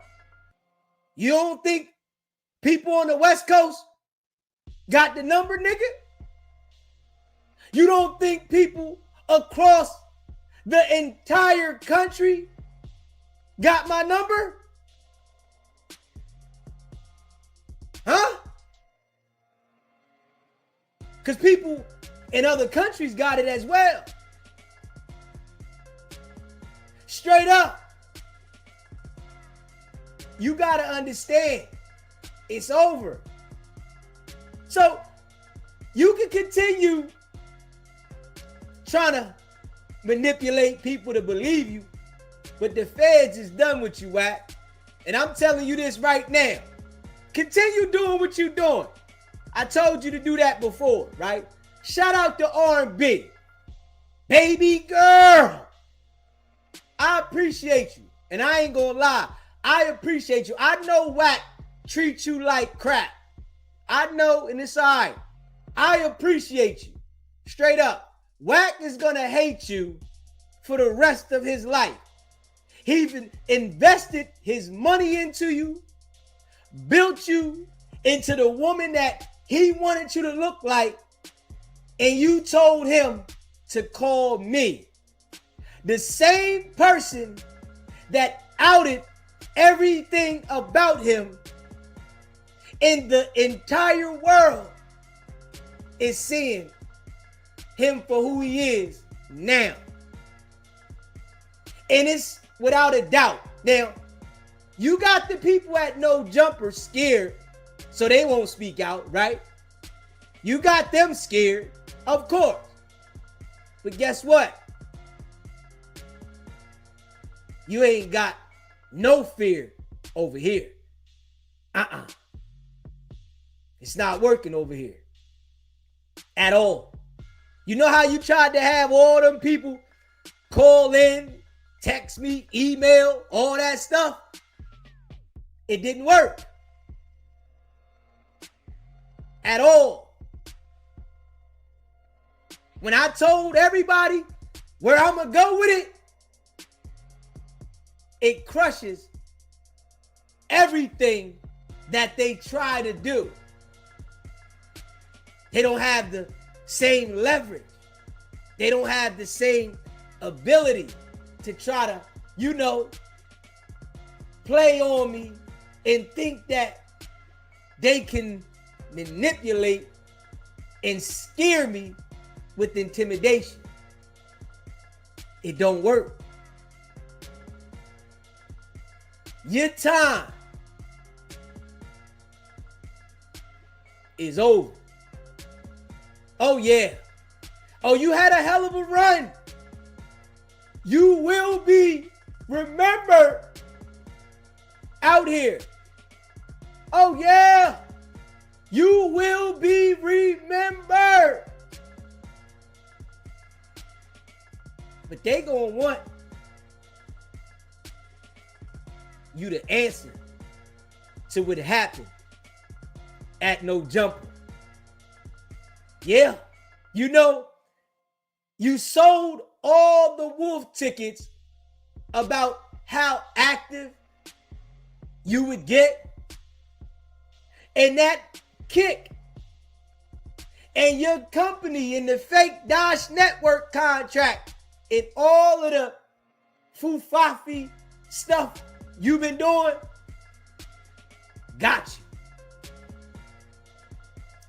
you don't think people on the West Coast got the number, nigga? You don't think people across the entire country got my number? Huh? Because people in other countries got it as well. Straight up. You got to understand, it's over. So you can continue trying to manipulate people to believe you, but the feds is done with you, Wack. And I'm telling you this right now. Continue doing what you're doing. I told you to do that before, right? Shout out to R&B. Baby girl. I appreciate you. And I ain't gonna lie. I appreciate you. I know Wack treats you like crap. I know, and it's all right. I appreciate you. Straight up. Wack is gonna hate you for the rest of his life. He even invested his money into you, built you into the woman that he wanted you to look like, and you told him to call me. The same person that outed everything about him in the entire world is seeing him for who he is now. And it's without a doubt. Now, you got the people at No Jumper scared, so they won't speak out, right? You got them scared, of course. But guess what? You ain't got no fear over here. It's not working over here at all. You know how you tried to have all them people call in, text me, email, all that stuff? It didn't work at all. When I told everybody where I'm gonna go with it, it crushes everything that they try to do. They don't have the same leverage. They don't have the same ability to try to, play on me and think that they can manipulate and scare me with intimidation. It don't work. Your time is over. Oh yeah. Oh, you had a hell of a run. You will be remembered out here. Oh yeah. You will be remembered. But they gonna want you to answer to what happened at No Jumper. Yeah, you sold all the wolf tickets about how active you would get, and that kick, and your company and the fake Dash Network contract and all of the foofafi stuff you've been doing got you.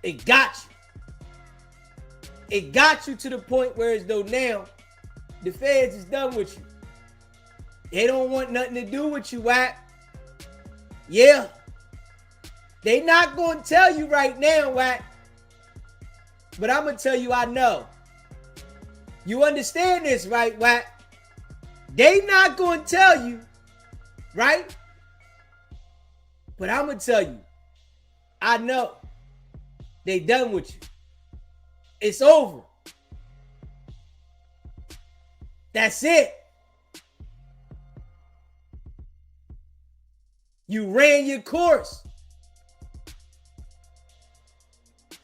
It got you. It got you to the point where as though now the feds is done with you. They don't want nothing to do with you, Wack. Yeah. They not going to tell you right now, Wack. But I'm going to tell you I know. You understand this, right, Wack? They not going to tell you, right? But I'm going to tell you, I know. They done with you. It's over. That's it. You ran your course.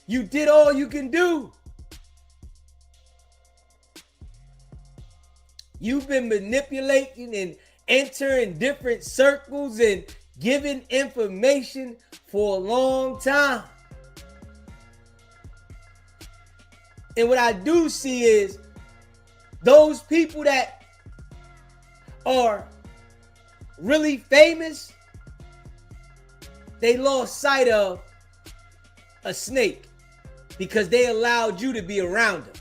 You did all you can do. You've been manipulating and entering different circles and giving information for a long time. And what I do see is those people that are really famous, they lost sight of a snake because they allowed you to be around them.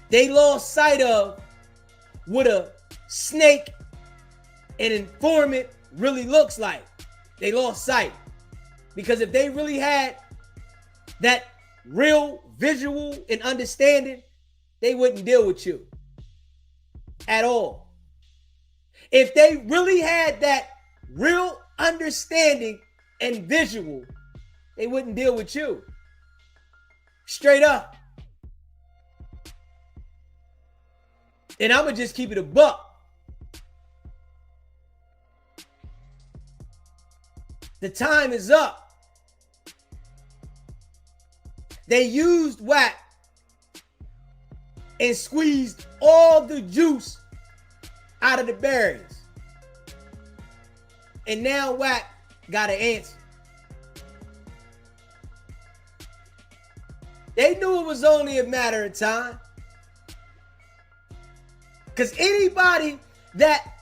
They lost sight of what a snake, an informant, really looks like. They lost sight. Because if they really had that real visual and understanding, they wouldn't deal with you at all. If they really had that real understanding and visual, they wouldn't deal with you. Straight up. And I'm going to just keep it a buck. The time is up. They used Wack and squeezed all the juice out of the berries. And now Wack got an answer. They knew it was only a matter of time. Because anybody that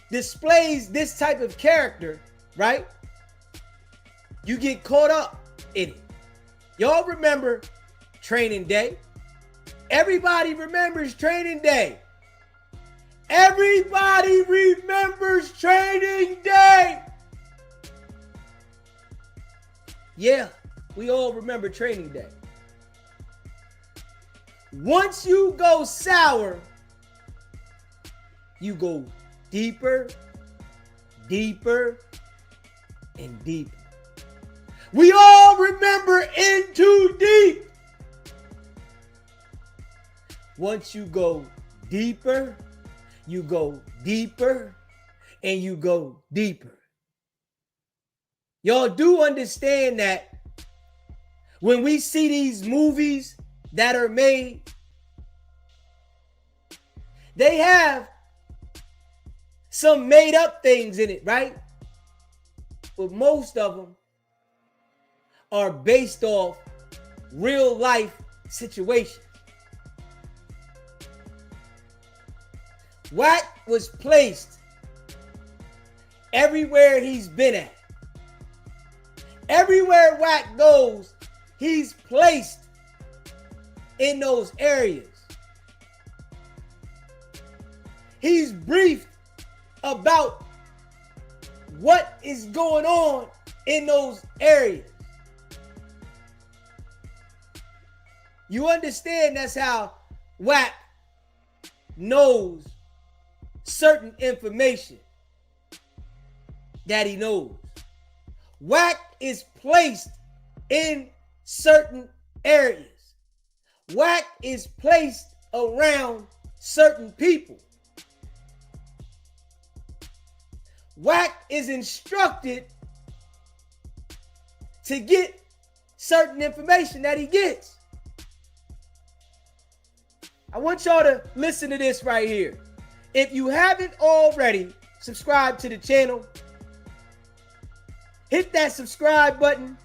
displays this type of character, right? You get caught up in it. Y'all remember Training Day? Everybody remembers Training Day. Everybody remembers Training Day. Yeah, we all remember Training Day. Once you go sour, you go deeper, deeper, and deeper. We all remember In Too Deep. Once you go deeper, and you go deeper. Y'all do understand that when we see these movies that are made, they have some made up things in it, right? But most of them are based off real life situations. Wack was placed everywhere he's been at. Everywhere Wack goes, he's placed in those areas. He's briefed about what is going on in those areas. You understand that's how Wack knows certain information that he knows. Wack is placed in certain areas. Wack is placed around certain people. Wack is instructed to get certain information that he gets. I want y'all to listen to this right here. If you haven't already subscribed to the channel, hit that subscribe button,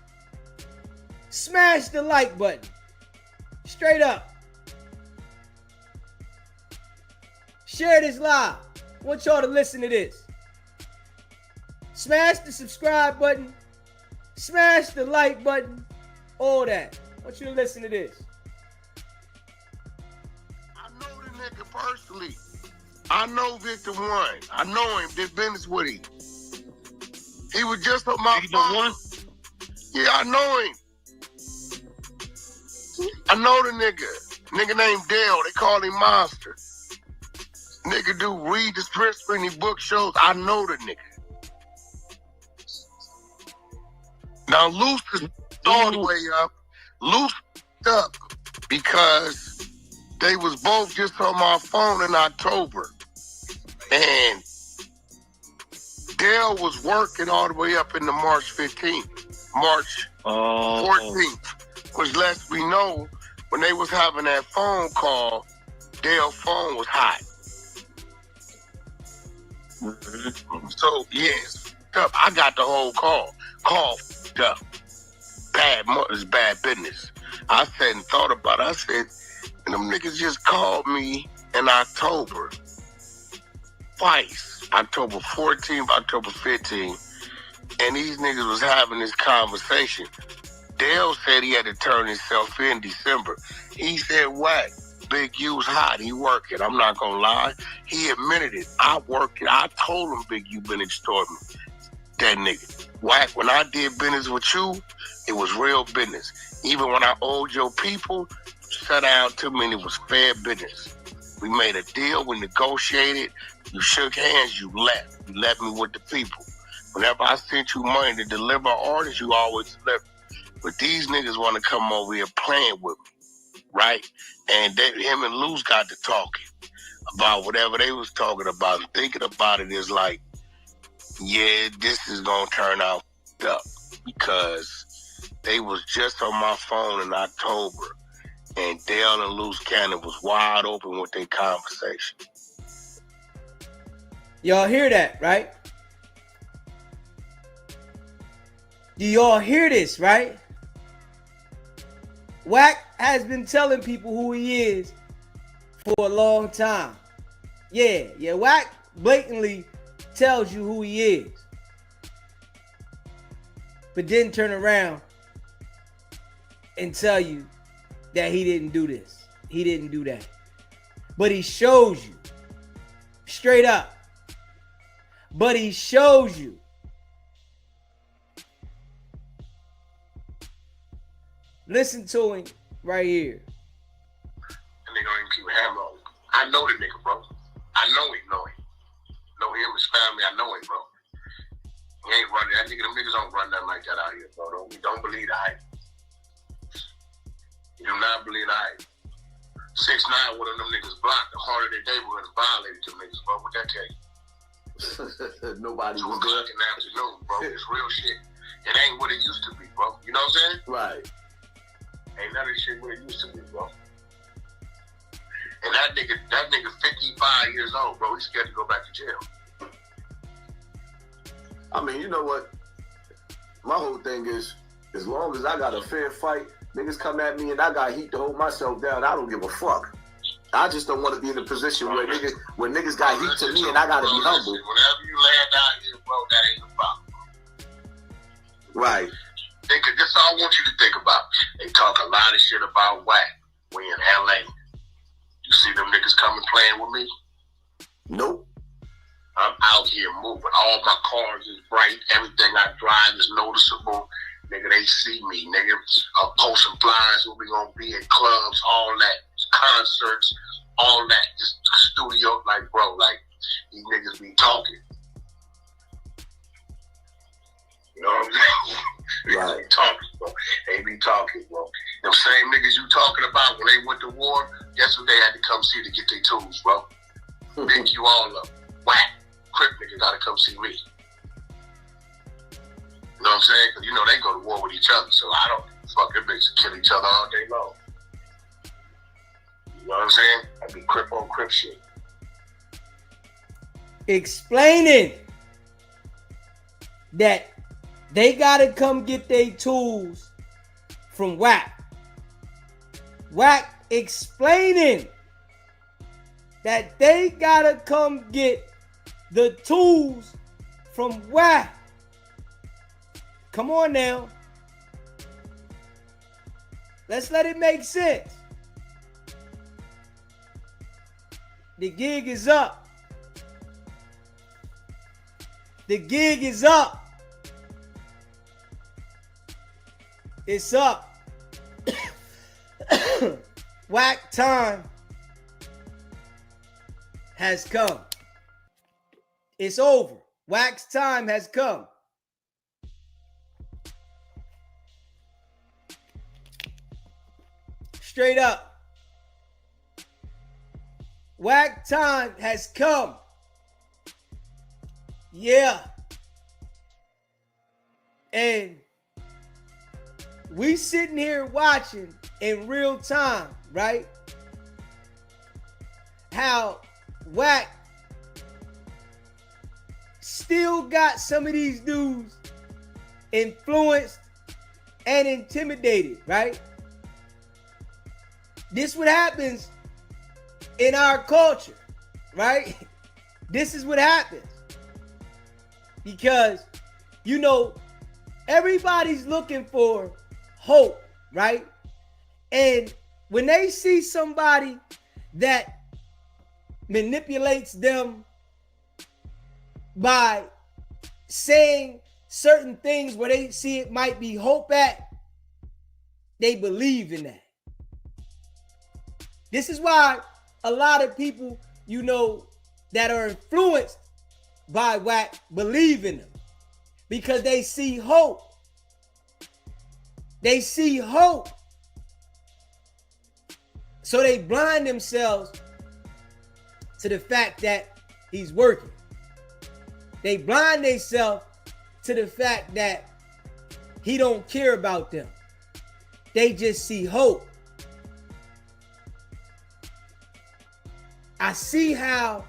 smash the like button, straight up. Share this live. I want y'all to listen to this. Smash the subscribe button, smash the like button, all that. I want you to listen to this. I know the nigga personally. I know Victor 1. I know him, did business with him. He was just on my phone. Yeah, I know him. I know the nigga. Nigga named Dale. They call him Monster. Nigga do read the scripts in the book shows. I know the nigga. Now Luce is all the way up. Luce up because they was both just on my phone in October. And Dale was working all the way up into March 15th, March 14th, which lets me know when they was having that phone call, Dale's phone was hot. So, yes, I got the whole call. Call up. It's bad business. I said and thought about it. I said, and them niggas just called me in October. Twice. October 14th, October 15th. And these niggas was having this conversation. Dale said he had to turn himself in December. He said, what? Big U's hot. He working. I'm not going to lie. He admitted it. I worked it. I told him Big U been extorting me. That nigga. Wack, when I did business with you, it was real business. Even when I owed your people, sat down to me and it was fair business. We made a deal. We negotiated. You shook hands. You left. You left me with the people. Whenever I sent you money to deliver orders, you always deliver. But these niggas want to come over here playing with me, right? And him and Luz got to talking about whatever they was talking about. And thinking about it is like, yeah, this is going to turn out up. Because they was just on my phone in October. And Dale and Luz Cannon was wide open with their conversation. Y'all hear that, right? Do y'all hear this, right? Wack has been telling people who he is for a long time. Yeah, Wack blatantly tells you who he is. But then turn around and tell you that he didn't do this. He didn't do that. But he shows you. Straight up. But he shows you. Listen to him right here. And they gonna keep hammer on him. I know the nigga, bro. I know him. Know him, his family, I know him, bro. He ain't running. That nigga, them niggas don't run nothing like that out here, bro. Don't believe the hype. You do not believe the hype. 6ix9ine, one of them niggas blocked. The harder they were gonna violate them niggas, bro. What that tell you? Nobody was good in the afternoon, bro. It's real shit. It ain't what it used to be, bro. You know what I'm saying? Right. Ain't none of this shit what it used to be, bro. And that nigga 55 years old, bro. He's scared to go back to jail. I mean, you know what? My whole thing is, as long as I got a fair fight, Niggas come at me and I got heat to hold myself down. I don't give a fuck. I just don't want to be in a position where niggas got heat to me and I gotta be humble. Whenever you land out here, bro, that ain't the problem. Right. This all I want you to think about. They talk a lot of shit about Wack. We in LA. You see them niggas coming playing with me? Nope. I'm out here moving. All my cars is bright. Everything I drive is noticeable. Nigga, they see me. Nigga, I'm posting flyers where we gonna be in clubs, all that. Concerts, all that. Just studio, like, bro, like, these niggas be talking. You know what I'm saying? Right. They be talking, bro. They be talking, bro. Them same niggas you talking about when they went to war, guess what they had to come see to get their tools, bro? Pick you all up. Whack. Crip nigga gotta come see me. You know what I'm saying? Because, you know, they go to war with each other, so I don't fuck them niggas kill each other all day long. You know what I'm saying? I be crip on crip shit. Explaining that they gotta come get their tools from Wack. Wack explaining that they gotta come get the tools from Wack. Come on now. Let's let it make sense. The gig is up. The gig is up. It's up. Wack time has come. It's over. Wack's time has come. Straight up. Wack time has come. Yeah. And we sitting here watching in real time, right? How Wack still got some of these dudes influenced and intimidated, right? This what happens in our culture, right? This is what happens. Because, you know, everybody's looking for hope, right? And when they see somebody that manipulates them by saying certain things where they see it might be hope at, they believe in that. This is why a lot of people, you know, that are influenced by Wack believe in them, because they see hope. They see hope. So they blind themselves to the fact that he's working. They blind themselves to the fact that he don't care about them. They just see hope. I see how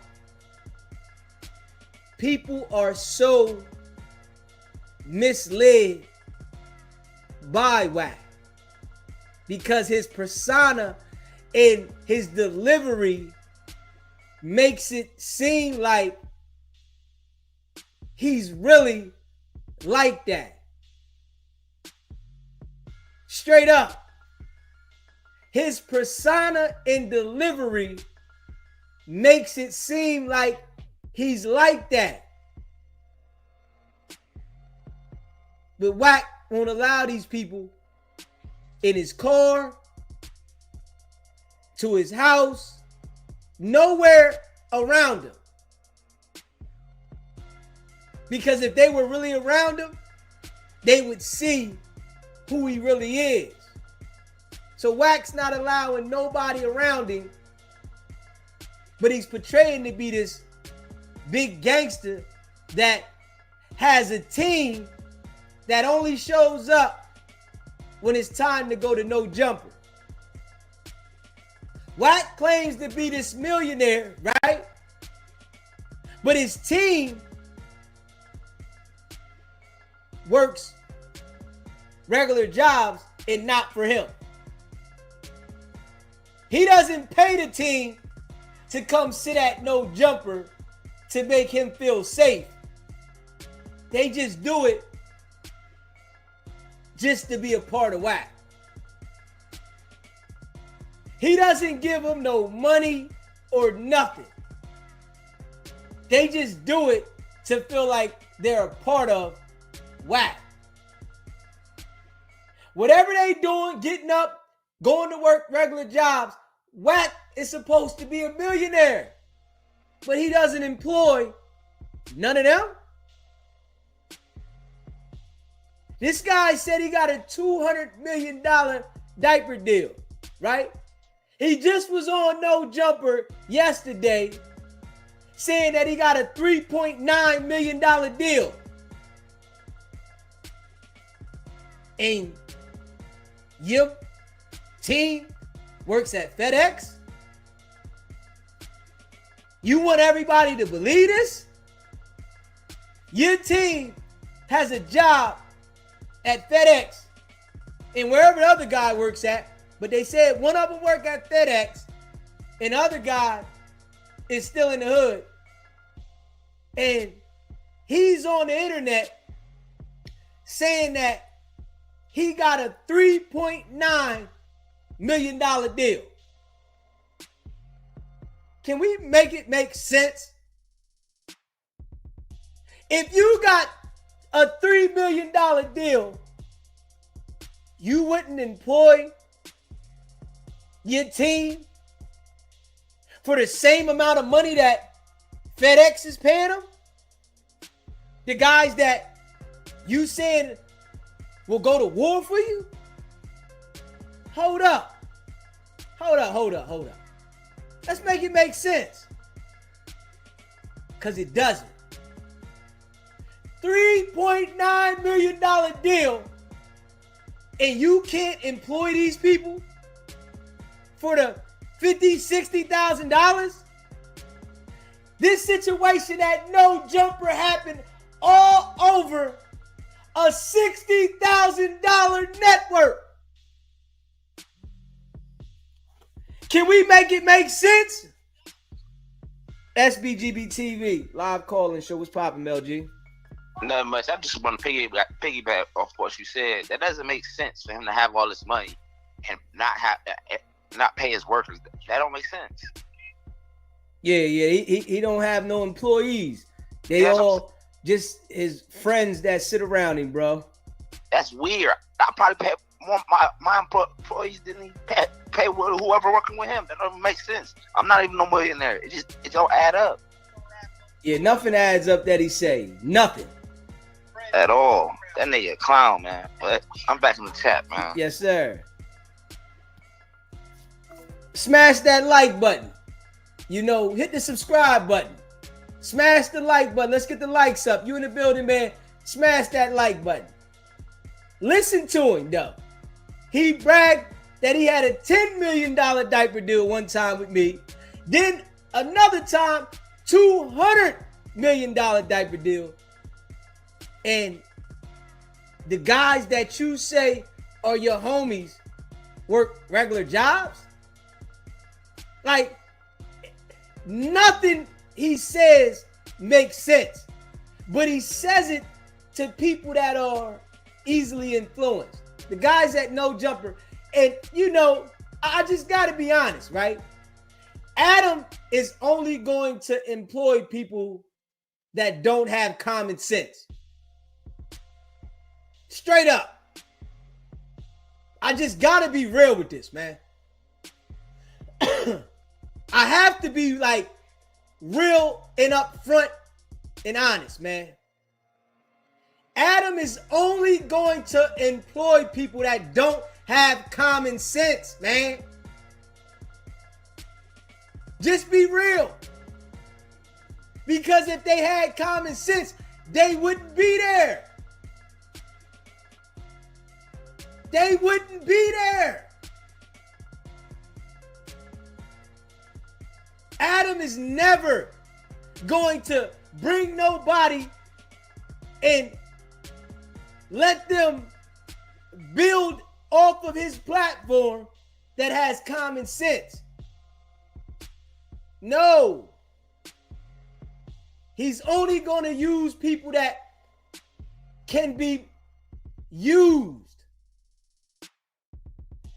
people are so misled by Wack, because his persona and his delivery makes it seem like he's really like that. Straight up. His persona and delivery makes it seem like he's like that. But Wack won't allow these people in his car, to his house, nowhere around him. Because if they were really around him, they would see who he really is. So Wack's not allowing nobody around him, but he's portraying to be this big gangster that has a team that only shows up when it's time to go to No Jumper. Wack claims to be this millionaire, right? But his team works regular jobs and not for him. He doesn't pay the team to come sit at No Jumper to make him feel safe. They just do it just to be a part of Wack. He doesn't give them no money or nothing. They just do it to feel like they're a part of Wack. Whatever they doing, getting up, going to work, regular jobs, Wack is supposed to be a millionaire. But he doesn't employ none of them. This guy said he got a $200 million diaper deal, right? He just was on No Jumper yesterday saying that he got a $3.9 million deal. And your team works at FedEx? You want everybody to believe this? Your team has a job at FedEx and wherever the other guy works at, but they said one of them work at FedEx and the other guy is still in the hood. And he's on the internet saying that he got a $3.9 million deal. Can we make it make sense? If you got a $3 million deal, you wouldn't employ your team for the same amount of money that FedEx is paying them? The guys that you saying will go to war for you? Hold up. Let's make it make sense. Because it doesn't. $3.9 million deal, and you can't employ these people for the $50,000, $60,000? This situation at No Jumper happened all over a $60,000 network. Can we make it make sense? SBGB TV, live calling show. What's poppin', Mel G? Not much. I just want to piggyback off what you said. That doesn't make sense for him to have all this money and not pay his workers. That don't make sense. Yeah. He don't have no employees. They all just his friends that sit around him, bro. That's weird. I probably pay more my employees than he pay whoever working with him. That doesn't make sense. I'm not even no millionaire. It don't add up. Yeah, nothing adds up that he say. Nothing. At all. That nigga a clown, man. But I'm back in the chat, man. Yes, sir. Smash that like button. You know, hit the subscribe button. Smash the like button. Let's get the likes up. You in the building, man. Smash that like button. Listen to him, though. He bragged that he had a $10 million diaper deal one time with me. Then another time, $200 million diaper deal. And the guys that you say are your homies work regular jobs? Like, nothing he says makes sense. But he says it to people that are easily influenced. The guys at No Jumper. And, you know, I just got to be honest, right? Adam is only going to employ people that don't have common sense. Straight up. I just got to be real with this, man. I have to be like real and upfront and honest, man. Adam is only going to employ people that don't have common sense, man. Just be real. Because if they had common sense, they wouldn't be there. They wouldn't be there. Adam is never going to bring nobody and let them build off of his platform that has common sense. No. He's only going to use people that can be used,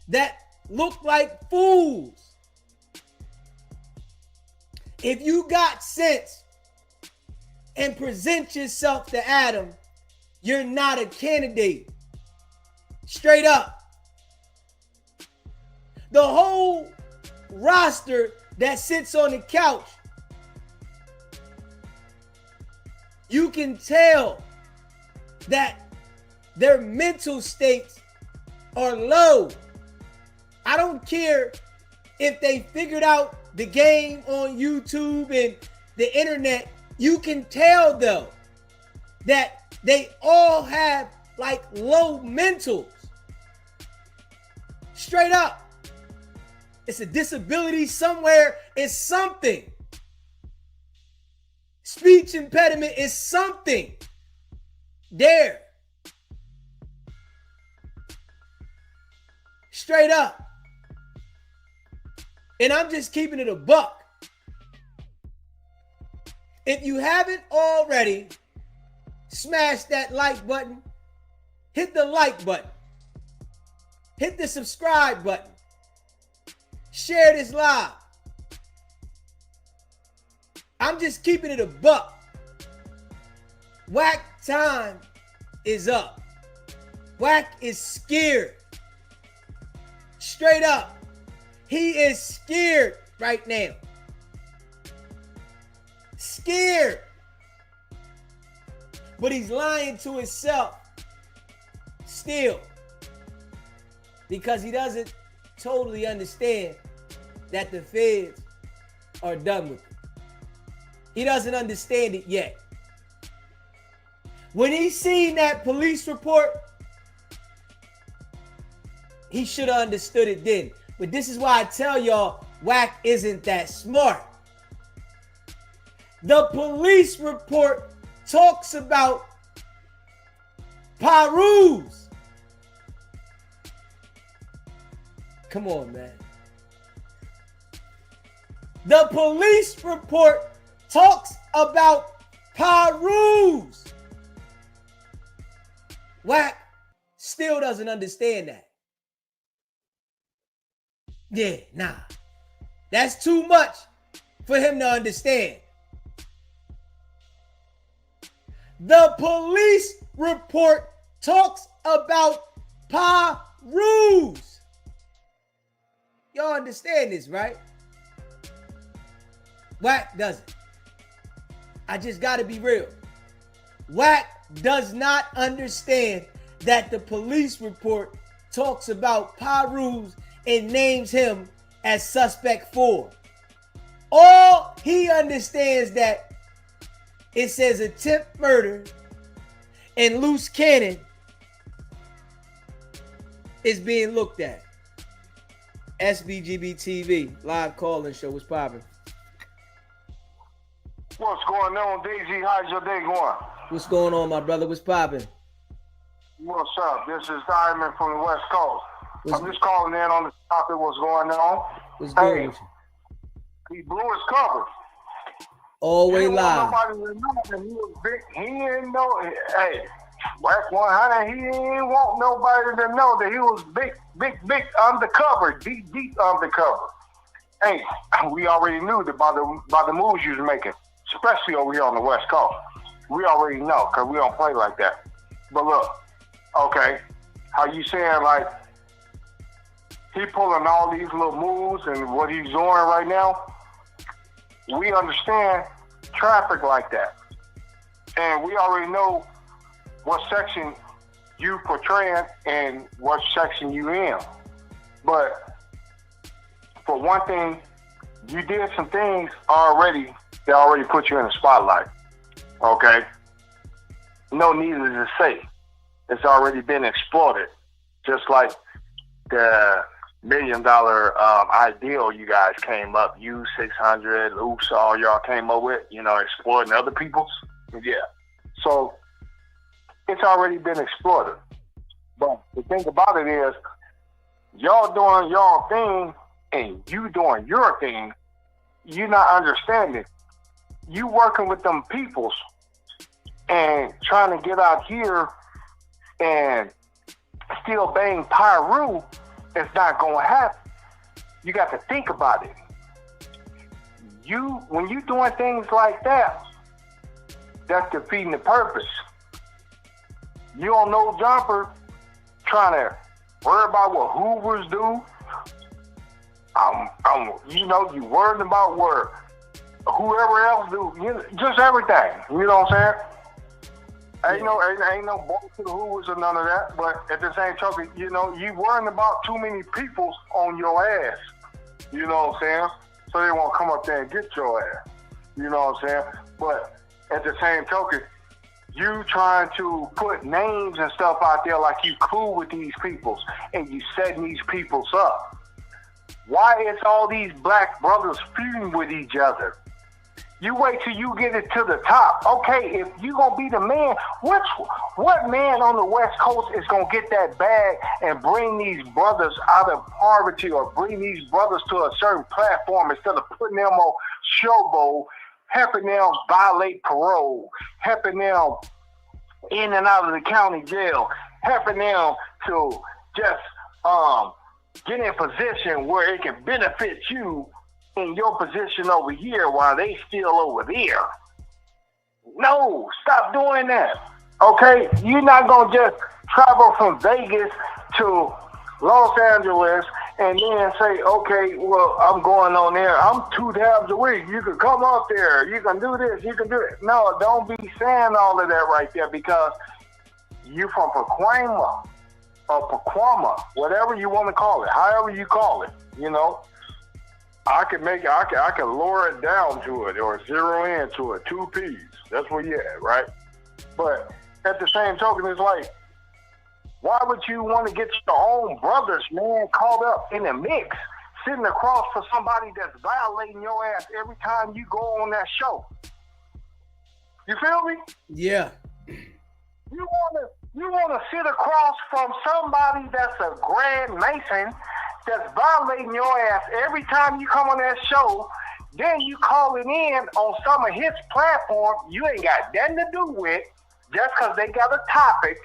that look like fools. If you got sense and present yourself to Adam, you're not a candidate. Straight up. The whole roster that sits on the couch, you can tell that their mental states are low. I don't care if they figured out the game on YouTube and the internet. You can tell though that they all have like low mentals. Straight up. It's a disability somewhere. It's something. Speech impediment is something there. Straight up. And I'm just keeping it a buck. If you haven't already, smash that like button. Hit the like button. Hit the subscribe button. Share this live. I'm just keeping it a buck. Wack time is up. Wack is scared. Straight up. He is scared right now. Scared. But he's lying to himself still. Because he doesn't totally understand that the feds are done with it. He doesn't understand it yet. When he seen that police report, he should have understood it then. But this is why I tell y'all, Wack isn't that smart. The police report talks about Perus. Come on, man. The police report talks about Perus. Wack still doesn't understand that. Yeah, nah. That's too much for him to understand. The police report talks about Perus. Y'all understand this, right? Wack doesn't. I just gotta be real. Wack does not understand that the police report talks about Perus and names him as suspect 4. All he understands that it says attempt murder and loose cannon is being looked at. SBGB TV live call-in show. What's popping? What's going on, Daisy? How's your day going? What's going on, my brother? What's popping? What's up? This is Diamond from the West Coast. I'm just calling in on the topic. What's going on? What's good with you? He blew his cover. Always live. Nobody would know that he was big. He didn't know. Hey, Wack 100. He didn't want nobody to know that he was big undercover, deep undercover. Hey, we already knew that by the moves you was making, especially over here on the West Coast. We already know because we don't play like that. But look, okay, how you saying like he pulling all these little moves and what he's doing right now? We understand traffic like that. And we already know what section you portraying and what section you in. But for one thing, you did some things already that already put you in the spotlight. Okay? No need to say. It's already been exploited. Just like the $1 million ideal you guys came up, you 600, Loops, all y'all came up with, exploiting other people's. Yeah. So it's already been exploited. But the thing about it is, y'all doing y'all thing and you doing your thing, you not understanding. You working with them peoples and trying to get out here and still bang Pyru, it's not going to happen. You got to think about it. When you doing things like that, that's defeating the purpose. You don't know Jumper trying to worry about what Hoovers do. You worried about what whoever else do. Just everything. You know what I'm saying? Ain't no both to the Hoovers or none of that. But at the same token, you worrying about too many people on your ass. You know what I'm saying? So they won't come up there and get your ass. You know what I'm saying? But at the same token, you trying to put names and stuff out there like you cool with these peoples and you setting these peoples up. Why is all these black brothers feuding with each other? You wait till you get it to the top. Okay, if you gonna be the man, what man on the West Coast is gonna get that bag and bring these brothers out of poverty or bring these brothers to a certain platform instead of putting them on showboat, helping them violate parole, helping them in and out of the county jail, helping them to just get in a position where it can benefit you in your position over here while they still over there. No, stop doing that. Okay? You're not going to just travel from Vegas to Los Angeles and then say, okay, well, I'm going on there. I'm 2 times a week. You can come up there. You can do this. You can do it. No, don't be saying all of that right there because you from Pacoima or Pacoima, whatever you want to call it, however you call it, I can lower it down to it or zero in to it, 2 P's. That's where you at, right? But at the same token, it's like, why would you want to get your own brothers, man, caught up in the mix, sitting across for somebody that's violating your ass every time you go on that show? You feel me? Yeah. You wanna sit across from somebody that's a Grand Mason that's violating your ass every time you come on that show, then you calling in on some of his platform you ain't got nothing to do with just because they got a topic.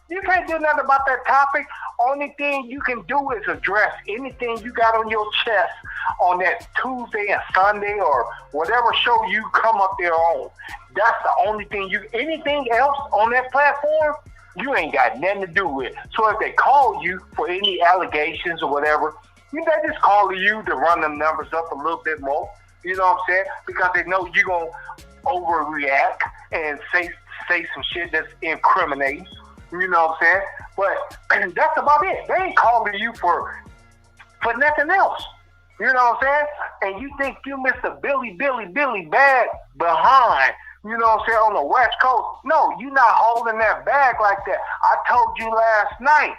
You can't do nothing about that topic. Only thing you can do is address anything you got on your chest on that Tuesday and Sunday or whatever show you come up there on. That's the only thing anything else on that platform, you ain't got nothing to do with. So if they call you for any allegations or whatever, they just call you to run them numbers up a little bit more. You know what I'm saying? Because they know you're going to overreact and say some shit that's incriminating. You know what I'm saying? But that's about it. They ain't calling you for nothing else. You know what I'm saying? And you think you Mr. Billy bag behind, you know what I'm saying, on the West Coast. No, you're not holding that bag like that. I told you last night.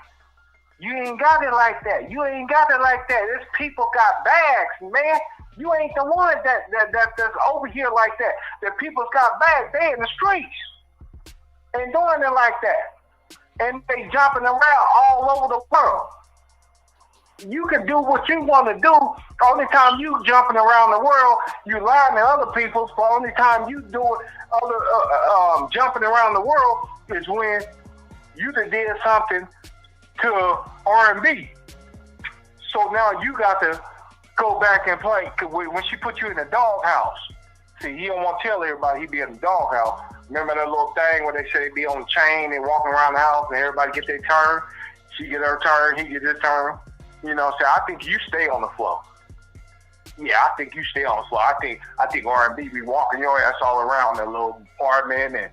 You ain't got it like that. You ain't got it like that. There's people got bags, man. You ain't the one that's over here like that. The people's got bags. They in the streets and doing it like that. And they jumping around all over the world. You can do what you want to do. Only time you jumping around the world, you lying to other people. For only time you do it, jumping around the world is when you done did something to R&B. So now you got to go back and play. When she put you in the doghouse, see, he don't want to tell everybody he be in the doghouse. Remember that little thing where they say they be on the chain and walking around the house and everybody get their turn? She get her turn, he get his turn. You know, so I think you stay on the floor. Yeah, I think you stay on the floor. I think R&B be walking your ass all around that little apartment and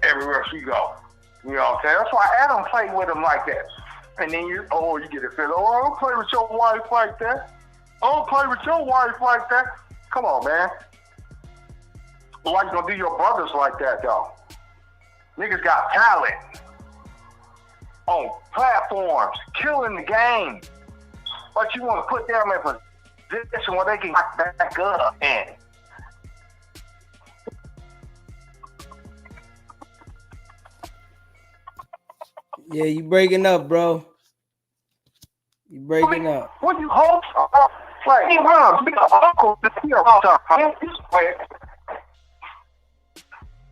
everywhere she go. You know what I'm saying? That's why Adam played with him like that. And then you get a feel, I don't play with your wife like that. I don't play with your wife like that. Come on, man. Why you gonna do your brothers like that, though? Niggas got talent on platforms, killing the game. But you want to put them in a position where they can back up and yeah, you breaking up, bro. You breaking up. What you hope? Like, hey, mom, be an uncle to see all the time.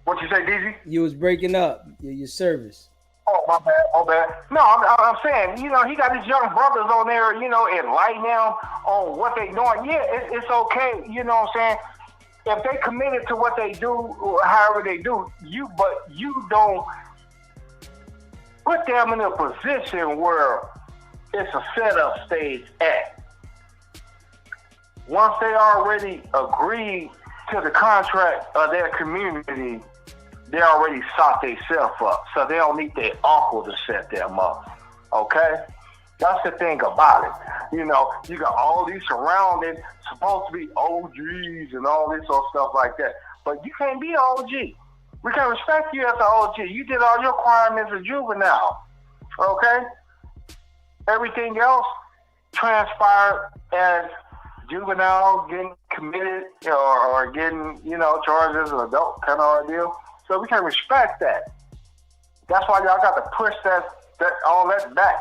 What you say, DZ? You was breaking up. Your service. Oh, my bad. No, I'm saying, you know, he got his young brothers on there, you know, enlightening them on what they doing. Yeah, it's okay, you know what I'm saying? If they committed to what they do, or however they do, but you don't put them in a position where it's a setup stage at. Once they already agree to the contract of their community, they already sought themselves up, so they don't need their uncle to set them up. Okay? That's the thing about it. You know, you got all these surrounding, supposed to be OGs and all this sort of stuff like that. But you can't be an OG. We can respect you as an OG. You did all your crime as a juvenile. Okay? Everything else transpired as juvenile getting committed or getting, you know, charged as an adult kind of ordeal. So we can respect that. That's why y'all got to push all that back,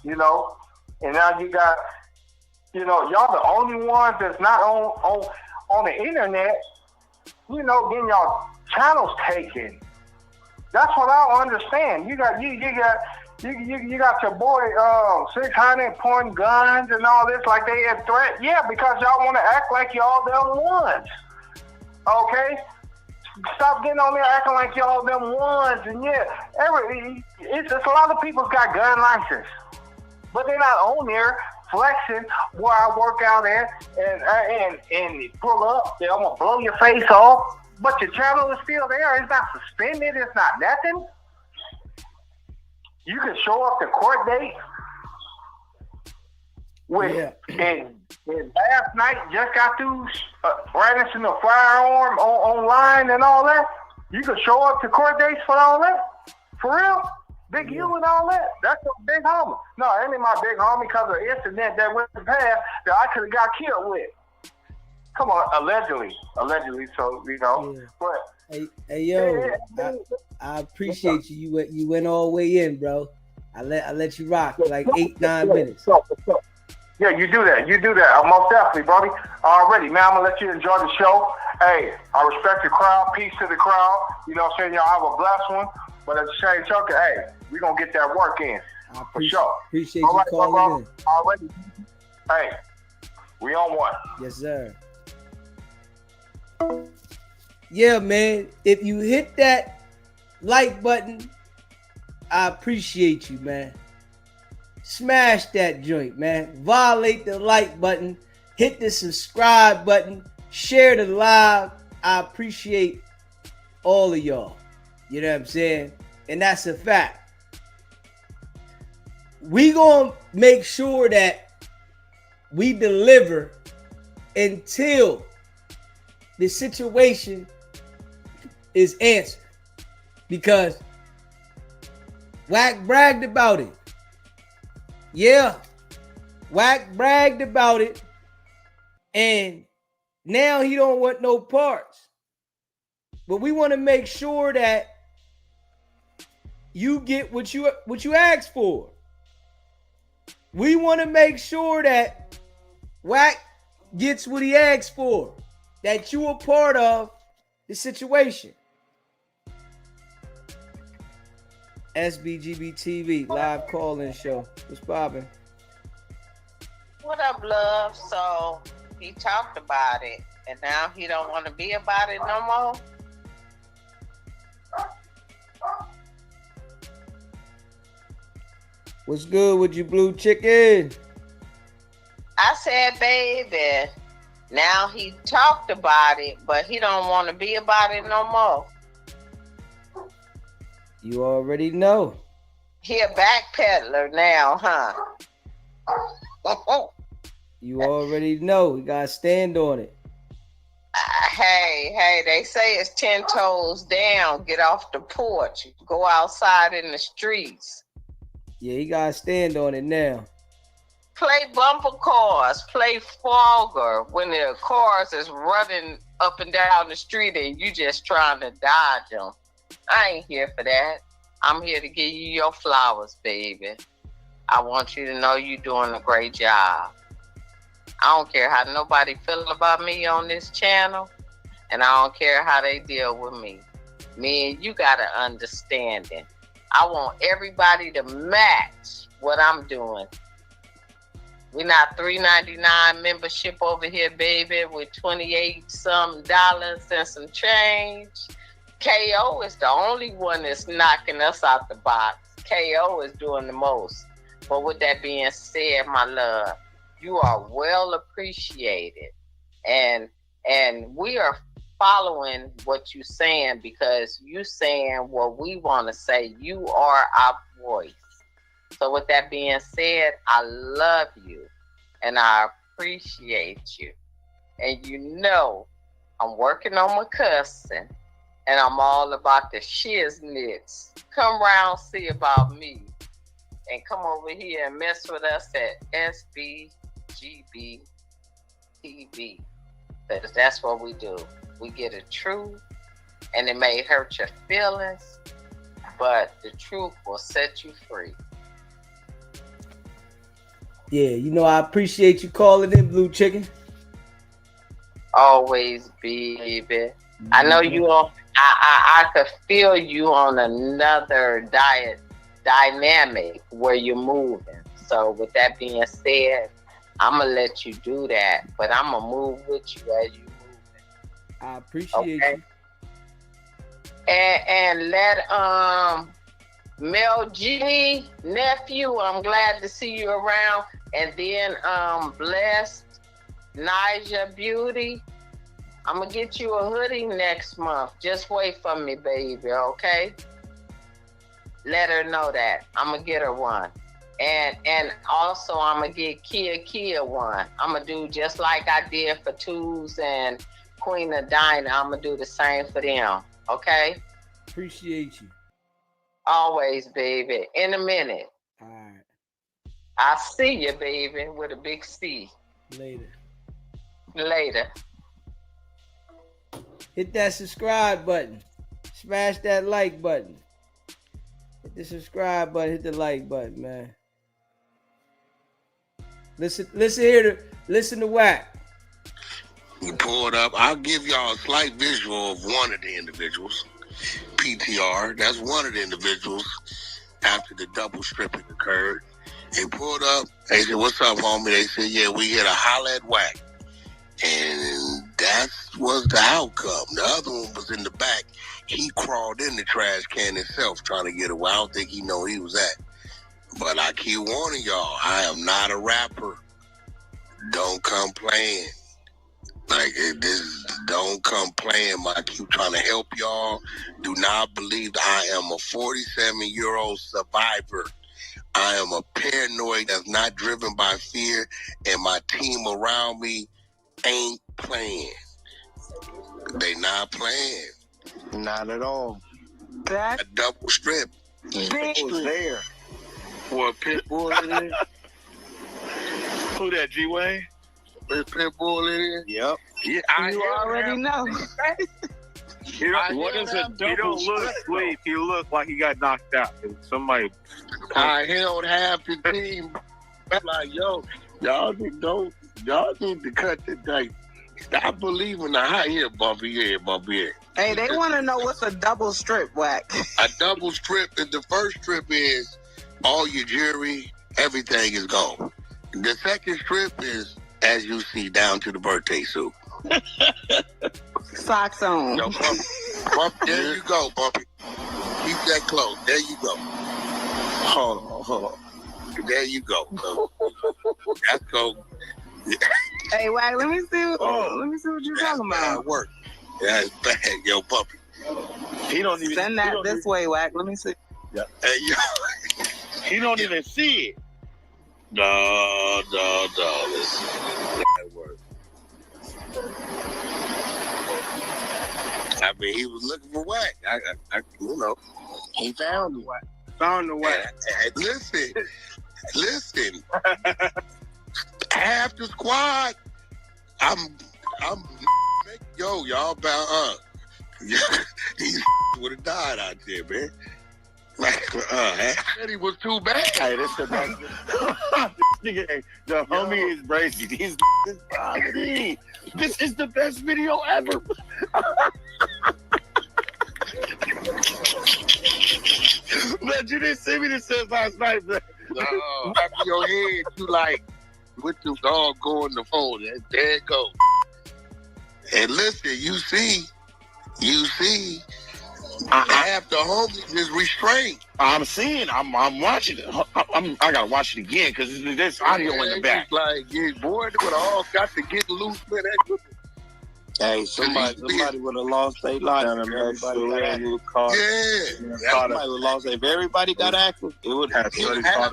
you know. And now you got, you know, y'all the only ones that's not on the internet, you know, getting y'all channels taken. That's what I don't understand. You got your boy 600 pointing guns and all this like they a threat. Yeah, because y'all want to act like y'all them ones. Okay? Stop getting on there acting like y'all them ones. And yeah, it's a lot of people's got gun license, but they're not on there flexing where I work out at and pull up. I'm gonna blow your face off, but your channel is still there. It's not suspended. It's not nothing. You can show up to court date with and last night just got through brandishing a firearm online and all that. You can show up to court dates for all that? For real? Big U and all that? That's a big homie. No, that ain't my big homie because of the incident that went past that I could have got killed with. Come on, allegedly, so, you know. Yeah. But Hey yo, I appreciate you. You went all the way in, bro. I let you rock for like 8-9 minutes. Yeah, you do that. Most definitely, buddy. Already, man, I'm gonna let you enjoy the show. Hey, I respect the crowd. Peace to the crowd. You know what I'm saying? Y'all have a blessed one. But at the same token, hey, we gonna get that work in. For sure. Appreciate you calling in. Already. Hey, we on one. Yes, sir. Yeah, man. If you hit that like button, I appreciate you, man. Smash that joint, man. Violate the like button. Hit the subscribe button. Share the live. I appreciate all of y'all. You know what I'm saying? And that's a fact. We gonna make sure that we deliver until the situation is answered. Because Wack bragged about it. Yeah, Wack bragged about it, and now he don't want no parts. But we want to make sure that you get what you asked for. We want to make sure that Wack gets what he asked for, that you are part of the situation. SBGB TV live call-in show. What's poppin'? What up, love? So he talked about it, and now he don't want to be about it no more. What's good with you, blue chicken? I said, baby, now he talked about it, but he don't want to be about it no more. You already know. He a backpedaler now, huh? You already know. We gotta stand on it. Hey, they say it's 10 toes down. Get off the porch. Go outside in the streets. Yeah, you gotta stand on it now. Play bumper cars. Play Frogger when the cars is running up and down the street and you just trying to dodge them. I ain't here for that. I'm here to give you your flowers, baby. I want you to know you're doing a great job. I don't care how nobody feel about me on this channel, and I don't care how they deal with me. Me and you got an understanding. I want everybody to match what I'm doing. We not $3.99 membership over here, baby, with $28-some and some change. KO is the only one that's knocking us out the box. KO is doing the most. But with that being said, my love, you are well appreciated. And we are following what you're saying because you saying what we want to say. You are our voice. So with that being said, I love you and I appreciate you. And you know, I'm working on my cussing and I'm all about the shiznits. Come round, see about me. And come over here and mess with us at SBGB TV. Because that's what we do. We get a truth, and it may hurt your feelings, but the truth will set you free. Yeah, you know, I appreciate you calling in, Blue Chicken. Always, baby. I know you on. I could feel you on another dynamic where you're moving. So with that being said, I'm gonna let you do that, but I'm gonna move with you as you move. I appreciate you. And let Mel G nephew, I'm glad to see you around. And then blessed Naija Beauty. I'm gonna get you a hoodie next month. Just wait for me, baby, okay? Let her know that. I'm gonna get her one. And also I'm gonna get Kia one. I'm gonna do just like I did for Twos and Queen of Dinah. I'm gonna do the same for them, okay? Appreciate you. Always, baby. In a minute. All right. I see you, baby, with a big C. Later. Hit that subscribe button. Smash that like button. Hit the subscribe button. Hit the like button, man. Listen to Wack. You pull it up. I'll give y'all a slight visual of one of the individuals. PTR. That's one of the individuals after the double stripping occurred. They pulled up. They said, "What's up, homie?" They said, "Yeah, we hit a holla at Wack." And that was the outcome. The other one was in the back. He crawled in the trash can himself trying to get away. I don't think he know he was at. But I keep warning y'all, I am not a rapper. Don't come playing. Like this, don't come playing. I keep trying to help y'all. Do not believe that I am a 47-year-old survivor. I am a paranoid that's not driven by fear, and my team around me ain't playing. They not playing. Not at all. A double strip. It was there. What, Pitbull in there? Who that, G-Way? Is Pitbull in there? Yep. Yeah, You already know. What is it? He don't look sleep. He look like he got knocked out. Somebody. I held half the team. Like, yo, y'all need to cut the date. Stop believing the high here, bumpy here, bumpy here. Hey, they want to know what's a double strip, Wack. A double strip is the first strip is all your jewelry, everything is gone. The second strip is, as you see, down to the birthday suit. Socks on. Yo, Bumpy, there you go, Bumpy. Keep that close. There you go. Hold on. There you go. That's go. Hey, Wack, let me see what you're talking about. Bad work. That's bad, yo, Bumpy. He don't even send that this way, Wack. Let me see. Yeah. Hey, yo. He don't even see it. No. Listen. Bad work. I mean, he was looking for Wack. I he found the Wack. Found the Wack. Listen. Half the squad. Y'all about these would have died out there, man. Said he was too bad. Hey, this the best. The homie is crazy. These is comedy. This is the best video ever. But you didn't see me this shit last night, man. No, back in your head, you like, with the dog going the phone. There it goes. And listen, you see, half the homies is restrained. I'm seeing, I'm watching it. I gotta watch it again because there's audio in the back. It's like, yeah, boy, they would have all got to get loose with that. Hey, somebody would have lost their life. Everybody got active. Somebody would have lost. If everybody got active, it would have.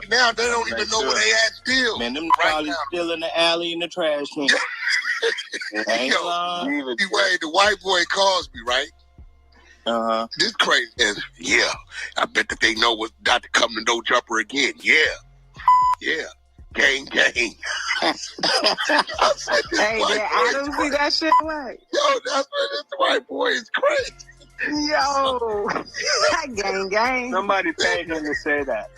Now they don't even know where they at still. Man, them probably still in the alley in the trash can. Wait, the white boy calls me, right? This crazy as I bet that they know what's got to come to No Jumper again. Yeah. Gang. Hey, did Adam see that shit? Like, yo, that's what this white boy is crazy. Yo, gang. Somebody paid him to say that.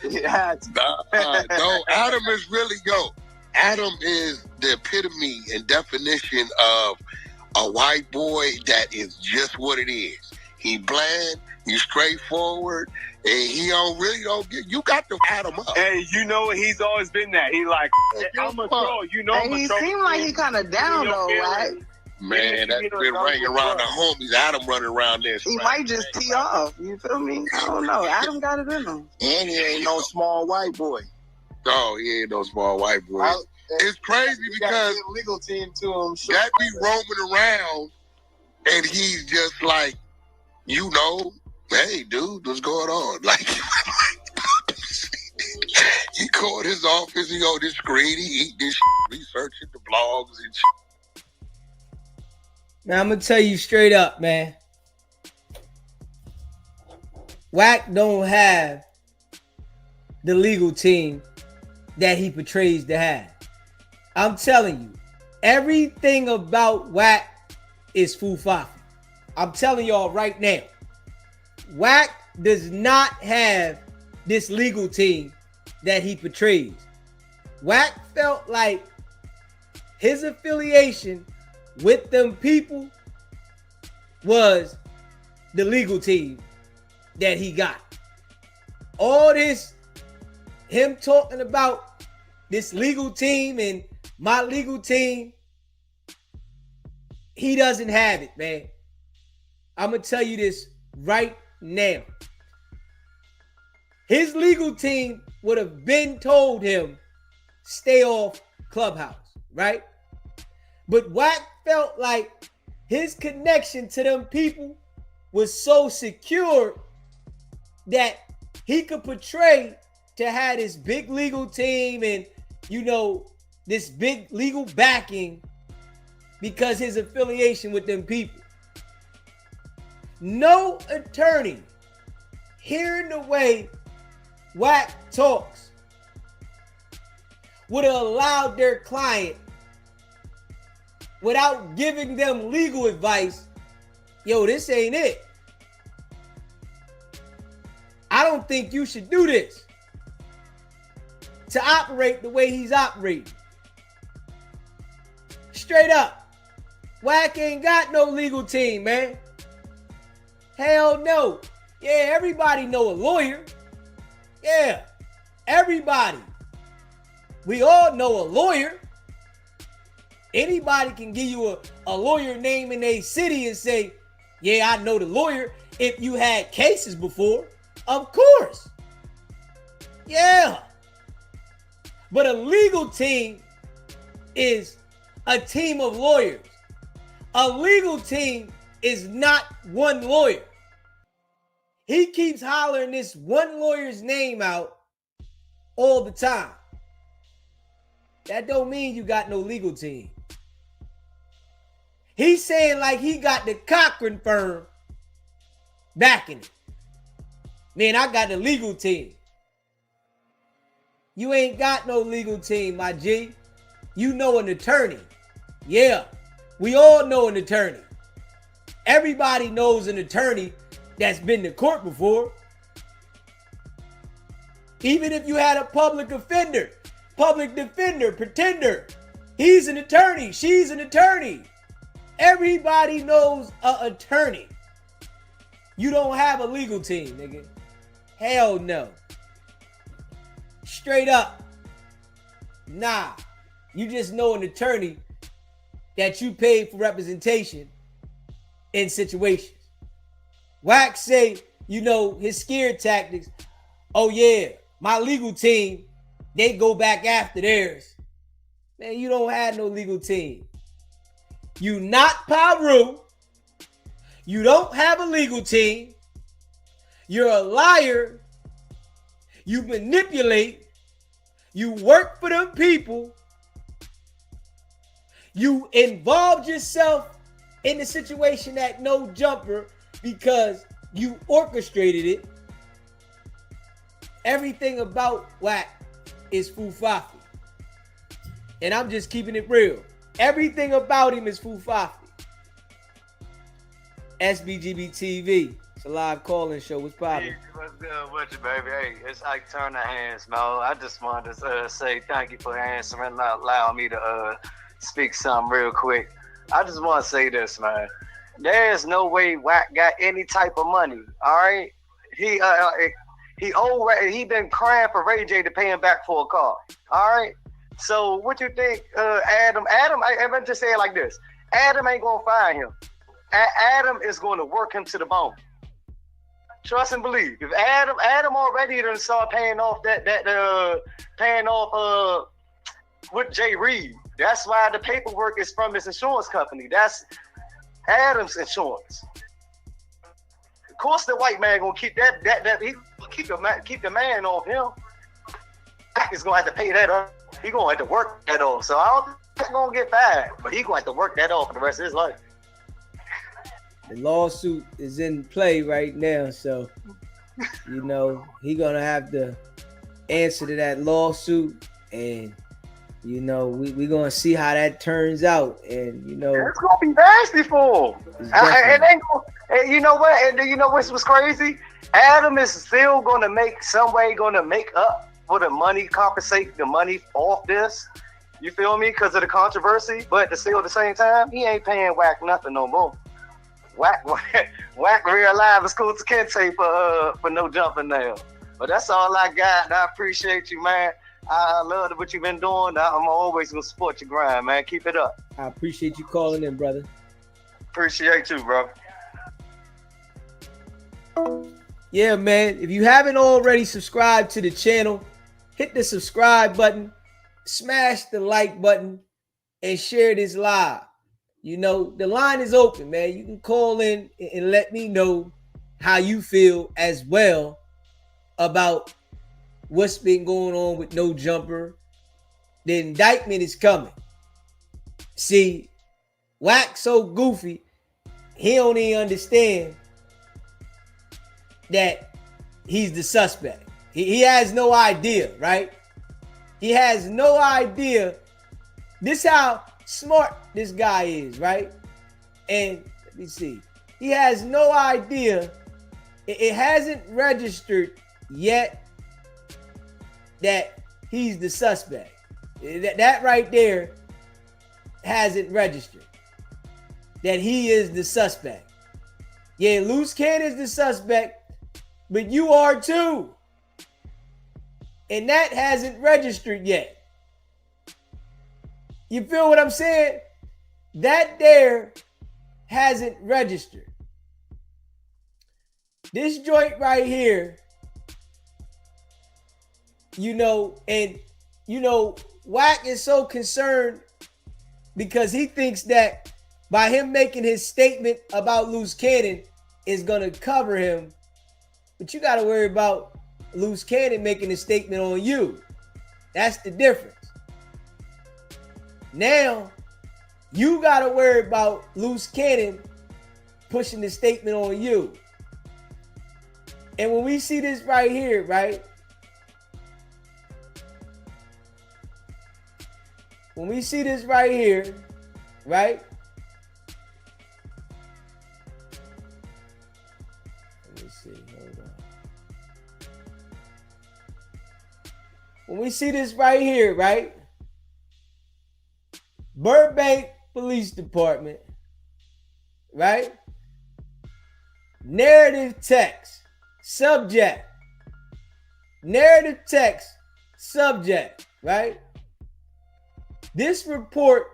No, Adam is really Adam is the epitome and definition of a white boy that is just what it is. He bland, he's straightforward, and he don't get. You got to add him up. Hey, you know he's always been that. He like, I'm a troll. You know, and he seemed like he kind of down though, right? Man, that's been ringing around the homies. Adam running around this. He might just tee off. You feel me? I don't know. Adam got it in him. And he ain't no small white boy. No, he ain't no small white boy. It's crazy because legal team to him. That be roaming around, and he's just like, hey, dude, what's going on? Like, he called his office, he on this screen, he eat this shit, researching the blogs and shit. Now, I'm going to tell you straight up, man. Wack don't have the legal team that he portrays to have. I'm telling you, everything about Wack is fufafi. I'm telling y'all right now, Wack does not have this legal team that he portrays. Wack felt like his affiliation with them people was the legal team that he got. All this, him talking about this legal team and my legal team, he doesn't have it, man. I'm going to tell you this right now. His legal team would have been told him, stay off Clubhouse, right? But Wack felt like his connection to them people was so secure that he could portray to have this big legal team and, this big legal backing because his affiliation with them people. No attorney, hearing the way Wack talks, would have allowed their client, without giving them legal advice, this ain't it. I don't think you should do this. To operate the way he's operating. Straight up. Wack ain't got no legal team, man. Hell no. Yeah, everybody know a lawyer. Yeah, everybody. We all know a lawyer. Anybody can give you a lawyer name in a city and say, yeah, I know the lawyer. If you had cases before, of course. Yeah. But a legal team is a team of lawyers. A legal team is not one lawyer. He keeps hollering this one lawyer's name out all the time. That don't mean you got no legal team. He's saying like he got the Cochran firm backing it. Man, I got the legal team. You ain't got no legal team, my G. You know an attorney. Yeah, we all know an attorney. Everybody knows an attorney that's been to court before. Even if you had a public offender, public defender, pretender, he's an attorney, she's an attorney. Everybody knows an attorney. You don't have a legal team, nigga. Hell no. Straight up. Nah. You just know an attorney that you paid for representation in situations. Wack say, you know, his scare tactics. Oh yeah, my legal team, they go back after theirs. Man, you don't have no legal team. You not Paru. You don't have a legal team. You're a liar. You manipulate. You work for them people. You involved yourself in the situation at No Jumper because you orchestrated it. Everything about Wack is fufafi. And I'm just keeping it real. Everything about him is fufafi. SBGB TV. It's a live call-in show. What's poppin'? Hey, what's good with you, baby? Hey, it's Ike Turner Hands, man. I just wanted to say thank you for answering and allowing me to speak something real quick. I just want to say this, man. There's no way Wack got any type of money, all right? He been crying for Ray J to pay him back for a car, all right? So what you think, Adam, I'm just saying like this. Adam ain't going to find him. Adam is going to work him to the bone. Trust and believe. If Adam already done start paying off with Jay Reed. That's why the paperwork is from his insurance company. That's Adam's insurance. Of course, the white man gonna keep that he keep the man off him. He's gonna have to pay that up. He gonna have to work that off. So I don't think he's gonna get fired, but he gonna have to work that off for the rest of his life. The lawsuit is in play right now, so you know he gonna have to answer to that lawsuit, and you know we gonna see how that turns out, and you know it's gonna be nasty for him. And you know what? And you know what's crazy? Adam is still gonna make up for the money, compensate the money off this. You feel me? Because of the controversy, but still at the same time, he ain't paying Wack nothing no more. Wack real live is cool to Kente for No Jumper now. But that's all I got. I appreciate you, man. I love what you've been doing. I'm always gonna support your grind, man. Keep it up. I appreciate you calling in, brother. Appreciate you, bro. Yeah, man. If you haven't already subscribed to the channel, hit the subscribe button, smash the like button, and share this live. You know, the line is open, man. You can call in and let me know how you feel as well about what's been going on with No Jumper. The indictment is coming. See, Wack so goofy, he don't even understand that he's the suspect. He has no idea, right? He has no idea. This how smart this guy is, right? And let me see. He has no idea. It hasn't registered yet that he's the suspect. That right there hasn't registered that he is the suspect. Yeah, Loose Cannon is the suspect, but you are too. And that hasn't registered yet. You feel what I'm saying? That there hasn't registered. This joint right here, you know, and you know, Wack is so concerned because he thinks that by him making his statement about Loose Cannon is gonna cover him. But you gotta worry about Loose Cannon making a statement on you. That's the difference. Now, you got to worry about Loose Cannon pushing the statement on you. And when we see this right here, right? When we see this right here, right? Let me see. Hold on. when we see this right here, right? Burbank Police Department, right? Narrative text, subject. Narrative text, subject, right? This report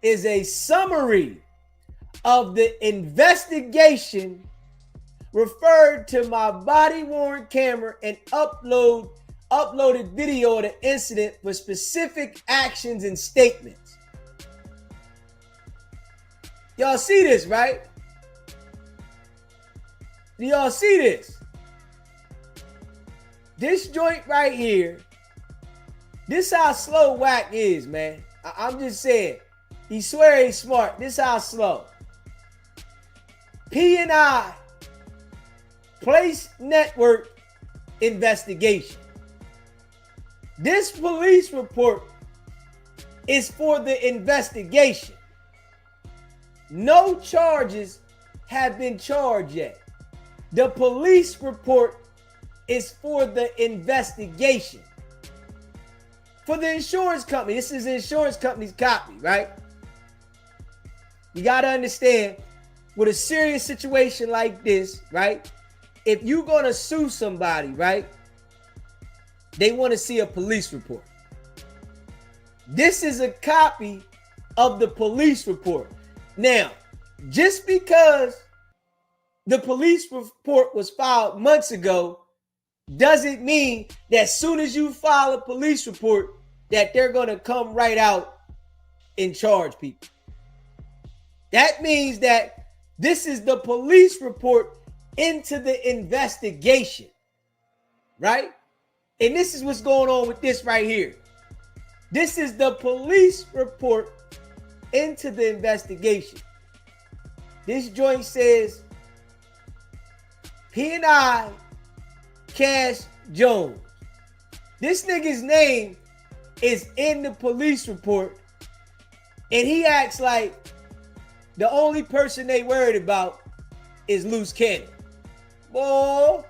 is a summary of the investigation referred to my body-worn camera and uploaded video of the incident for specific actions and statements. Y'all see this, right? Do y'all see this? This joint right here, this how slow Wack is, man. I'm just saying. He swear he's smart. This how slow. P&I Place Network investigation. This police report is for the investigation. No charges have been charged yet. The police report is for the investigation. For the insurance company, this is the insurance company's copy, right? You got to understand, with a serious situation like this, right? If you're going to sue somebody, right? They want to see a police report. This is a copy of the police report. Now, just because the police report was filed months ago doesn't mean that as soon as you file a police report that they're going to come right out and charge people. That means that this is the police report into the investigation, right? And this is what's going on with this right here. This is the police report into the investigation. This joint says P&I Cash Jones. This nigga's name is in the police report, and he acts like the only person they worried about is Loose Cannon. Boy.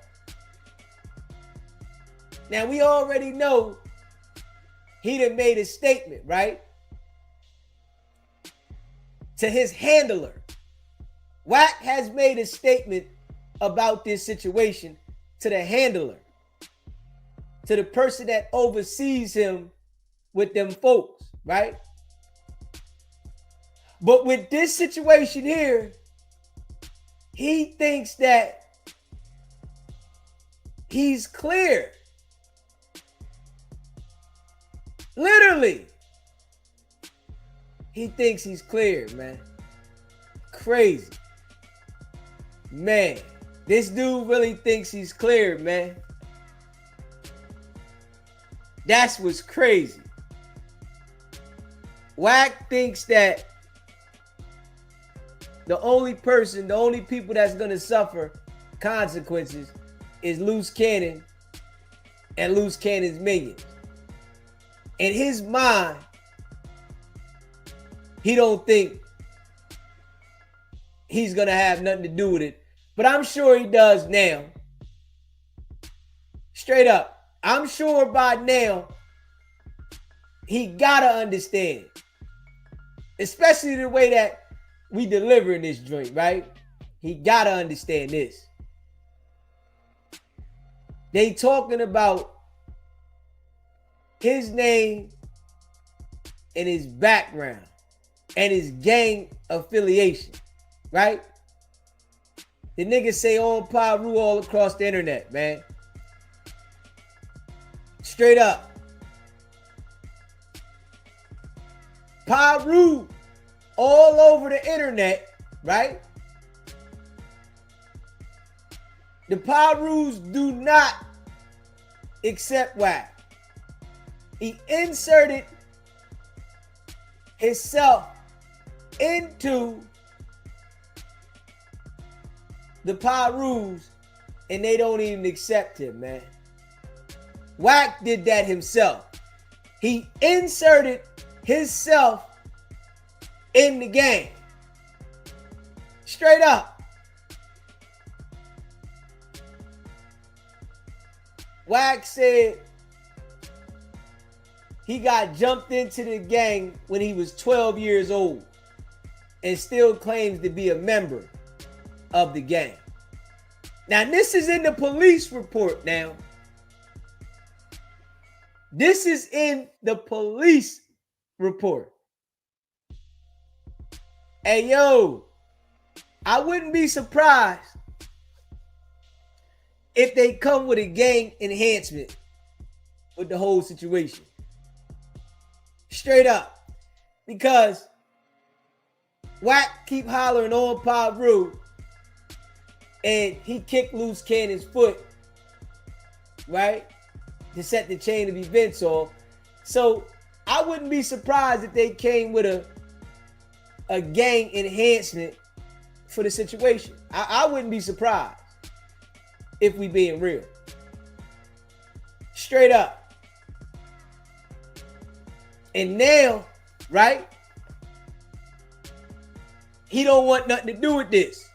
Now, we already know he done made a statement, right? To his handler. Wack has made a statement about this situation to the handler, to the person that oversees him with them folks, right? But with this situation here, he thinks that he's clear. Literally. He thinks he's clear, man. Crazy. Man, this dude really thinks he's clear, man. That's what's crazy. Wack thinks that the only people that's going to suffer consequences is Loose Cannon and Loose Cannon's minions. In his mind, he don't think he's going to have nothing to do with it. But I'm sure he does now. Straight up. I'm sure by now he got to understand. Especially the way that we deliver in this joint, right? He got to understand this. They talking about his name and his background and his gang affiliation, right? The niggas say on Paru all across the internet, man. Straight up. Paru all over the internet, right? The Parus do not accept Wack. He inserted himself into the Parus and they don't even accept him, man. Wack did that himself. He inserted himself in the game. Straight up. Wack said he got jumped into the gang when he was 12 years old and still claims to be a member of the gang. Now, this is in the police report now. This is in the police report. Hey, yo, I wouldn't be surprised if they come with a gang enhancement with the whole situation. Straight up. Because Wack keep hollering on Paru and he kicked loose Cannon's foot, right? To set the chain of events off. So I wouldn't be surprised if they came with a gang enhancement for the situation. I wouldn't be surprised if we being real. Straight up. And now, right? He don't want nothing to do with this.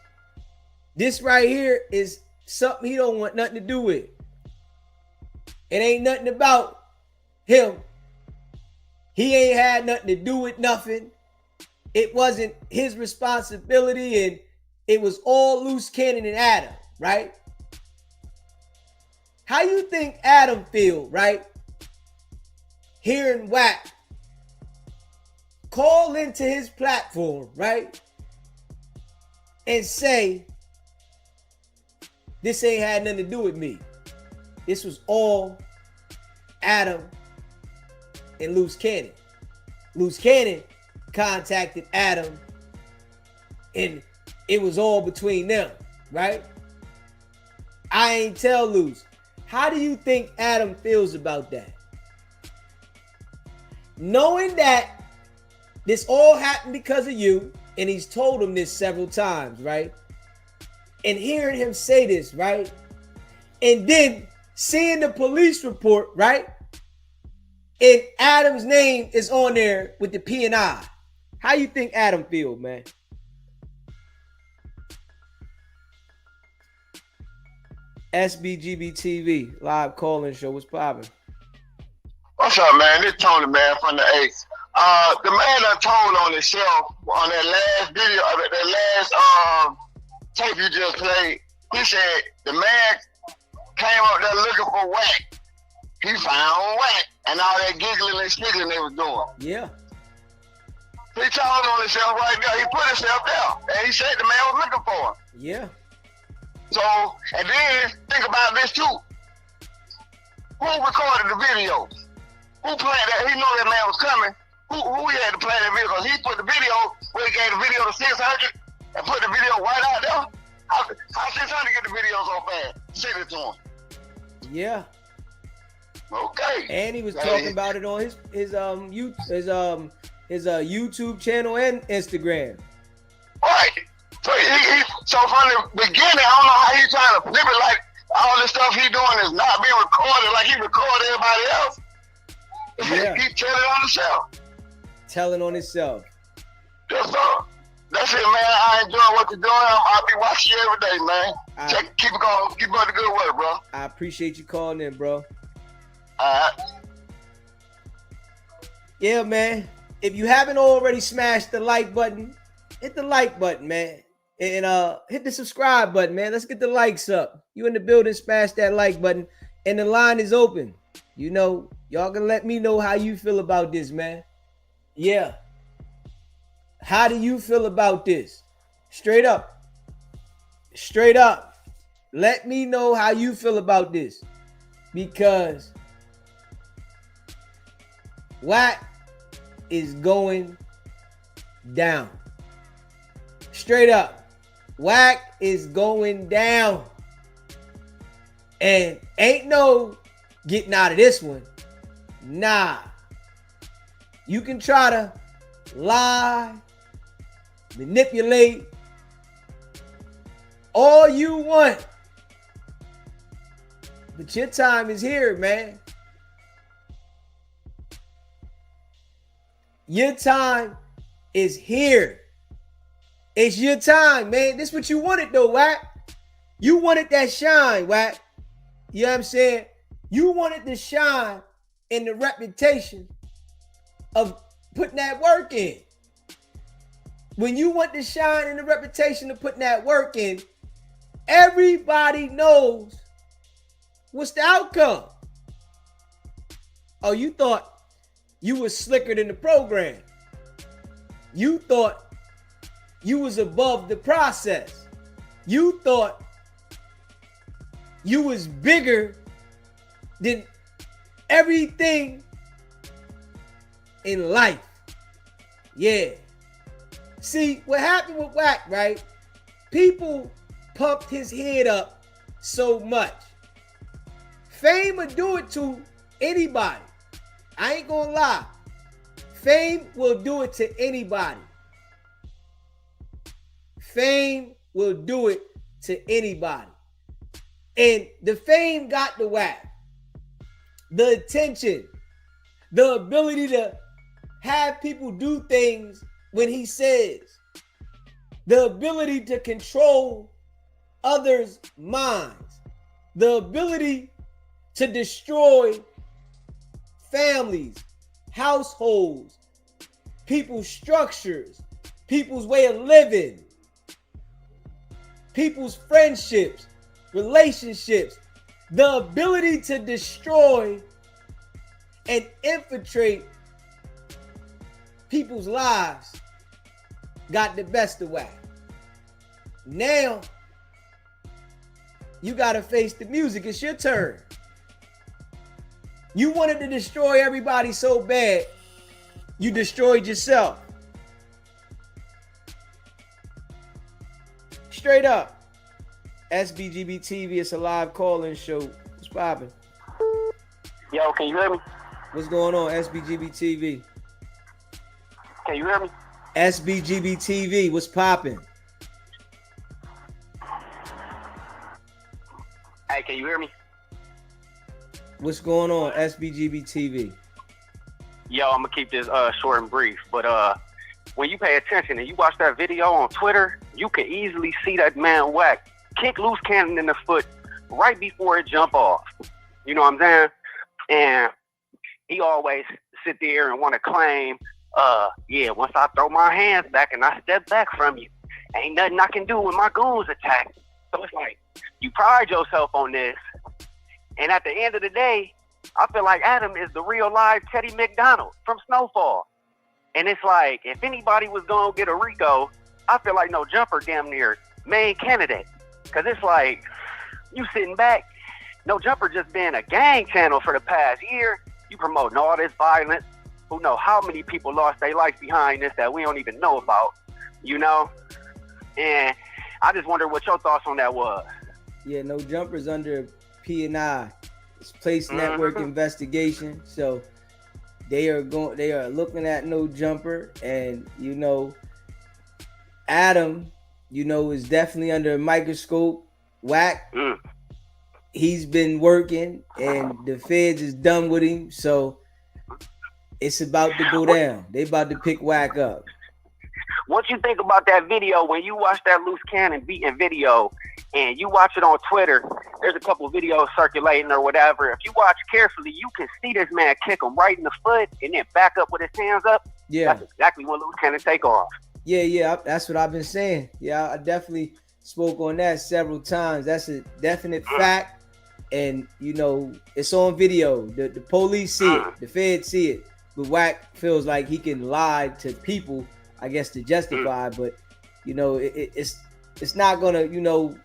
This right here is something he don't want nothing to do with. It ain't nothing about him. He ain't had nothing to do with nothing. It wasn't his responsibility, and it was all Loose Cannon and Adam, right? How you think Adam feel, right? Hearing Wack call into his platform, right? And say, this ain't had nothing to do with me. This was all Adam and Loose Cannon. Loose Cannon contacted Adam and it was all between them, right? I ain't tell Loose. How do you think Adam feels about that? Knowing that this all happened because of you, and he's told him this several times, right? And hearing him say this, right? And then seeing the police report, right? And Adam's name is on there with the P&I. How you think Adam feel, man? SBGB TV live call-in show. What's popping? What's up, man? This Tony, man, from the Ace. The man I told on the show on that last video, that last tape you just played, he said the man came up there looking for Wack. He found Wack and all that giggling and sniggling they was doing. Yeah. He told on himself right there. He put himself there, and he said the man was looking for him. Yeah. So, and then think about this too. Who recorded the video? Who played that? He knew that man was coming. Who he had to play that video? Because he put the video, where he gave the video to 600 and put the video right out there. How 600 get the videos on fast? Send it to him. Yeah. Okay. And he was talking about it on his YouTube channel and Instagram. Right. So from the beginning, I don't know how he's trying to flip it like all this stuff he doing is not being recorded like he recorded everybody else. Yeah. He telling on himself. Telling on himself. That's all. That's it, man. I enjoy what you're doing. I'll be watching you every day, man. Keep it going. Keep up the good work, bro. I appreciate you calling in, bro. All right. Yeah, man. If you haven't already smashed the like button, hit the like button, man. And hit the subscribe button, man. Let's get the likes up. You in the building, smash that like button. And the line is open. You know, y'all can let me know how you feel about this, man. Yeah. How do you feel about this? Straight up. Straight up. Let me know how you feel about this. Because Wack is going down. Straight up. Wack is going down. And ain't no getting out of this one. Nah. You can try to lie, manipulate all you want. But your time is here, man. Your time is here. It's your time, man. This is what you wanted, though, Wack. You wanted that shine, Wack. You know what I'm saying? You wanted the shine and the reputation of putting that work in. When you want to shine in the reputation of putting that work in, everybody knows what's the outcome. Oh, you thought you was slicker than the program. You thought you was above the process. You thought you was bigger than everything in life. Yeah. See, what happened with Wack, right? People pumped his head up so much. Fame would do it to anybody. I ain't gonna lie. Fame will do it to anybody. Fame will do it to anybody. And the fame got the Wack. The attention, the ability to have people do things when he says, the ability to control others' minds, the ability to destroy families, households, people's structures, people's way of living, people's friendships, relationships, the ability to destroy and infiltrate people's lives got the best of Wack. Now, you got to face the music. It's your turn. You wanted to destroy everybody so bad, you destroyed yourself. Straight up. SBGB TV, it's a live call-in show. What's poppin'? Yo, can you hear me? What's going on, SBGB TV? Can you hear me? SBGB TV, what's poppin'? Hey, can you hear me? What's going on, SBGB TV? Yo, I'm gonna keep this short and brief, but when you pay attention and you watch that video on Twitter, you can easily see that man Wack kick loose cannon in the foot right before it jump off. You know what I'm saying? And he always sit there and want to claim, yeah, once I throw my hands back and I step back from you, ain't nothing I can do when my goons attack. So it's like, you pride yourself on this. And at the end of the day, I feel like Adam is the real live Teddy McDonald from Snowfall. And it's like, if anybody was going to get a Rico, I feel like No Jumper damn near main candidate. Because it's like, you sitting back, No Jumper just been a gang channel for the past year. You promoting all this violence. Who know how many people lost their life behind this that we don't even know about, you know? And I just wonder what your thoughts on that was. Yeah, No Jumper's under P&I. It's Place Network investigation. So they are looking at No Jumper, and you know, Adam, you know, is definitely under a microscope. Wack, he's been working, and the feds is done with him. So it's about to go down. They about to pick Wack up. What you think about that video when you watch that loose cannon beating video and you watch it on Twitter? There's a couple videos circulating or whatever. If you watch carefully, you can see this man kick him right in the foot and then back up with his hands up. Yeah, that's exactly when loose cannon take off. Yeah, that's what I've been saying. Yeah, I definitely spoke on that several times. That's a definite fact, and you know, it's on video. The police see it, the feds see it, but Wack feels like he can lie to people, I guess, to justify. But you know, it's not gonna, you know,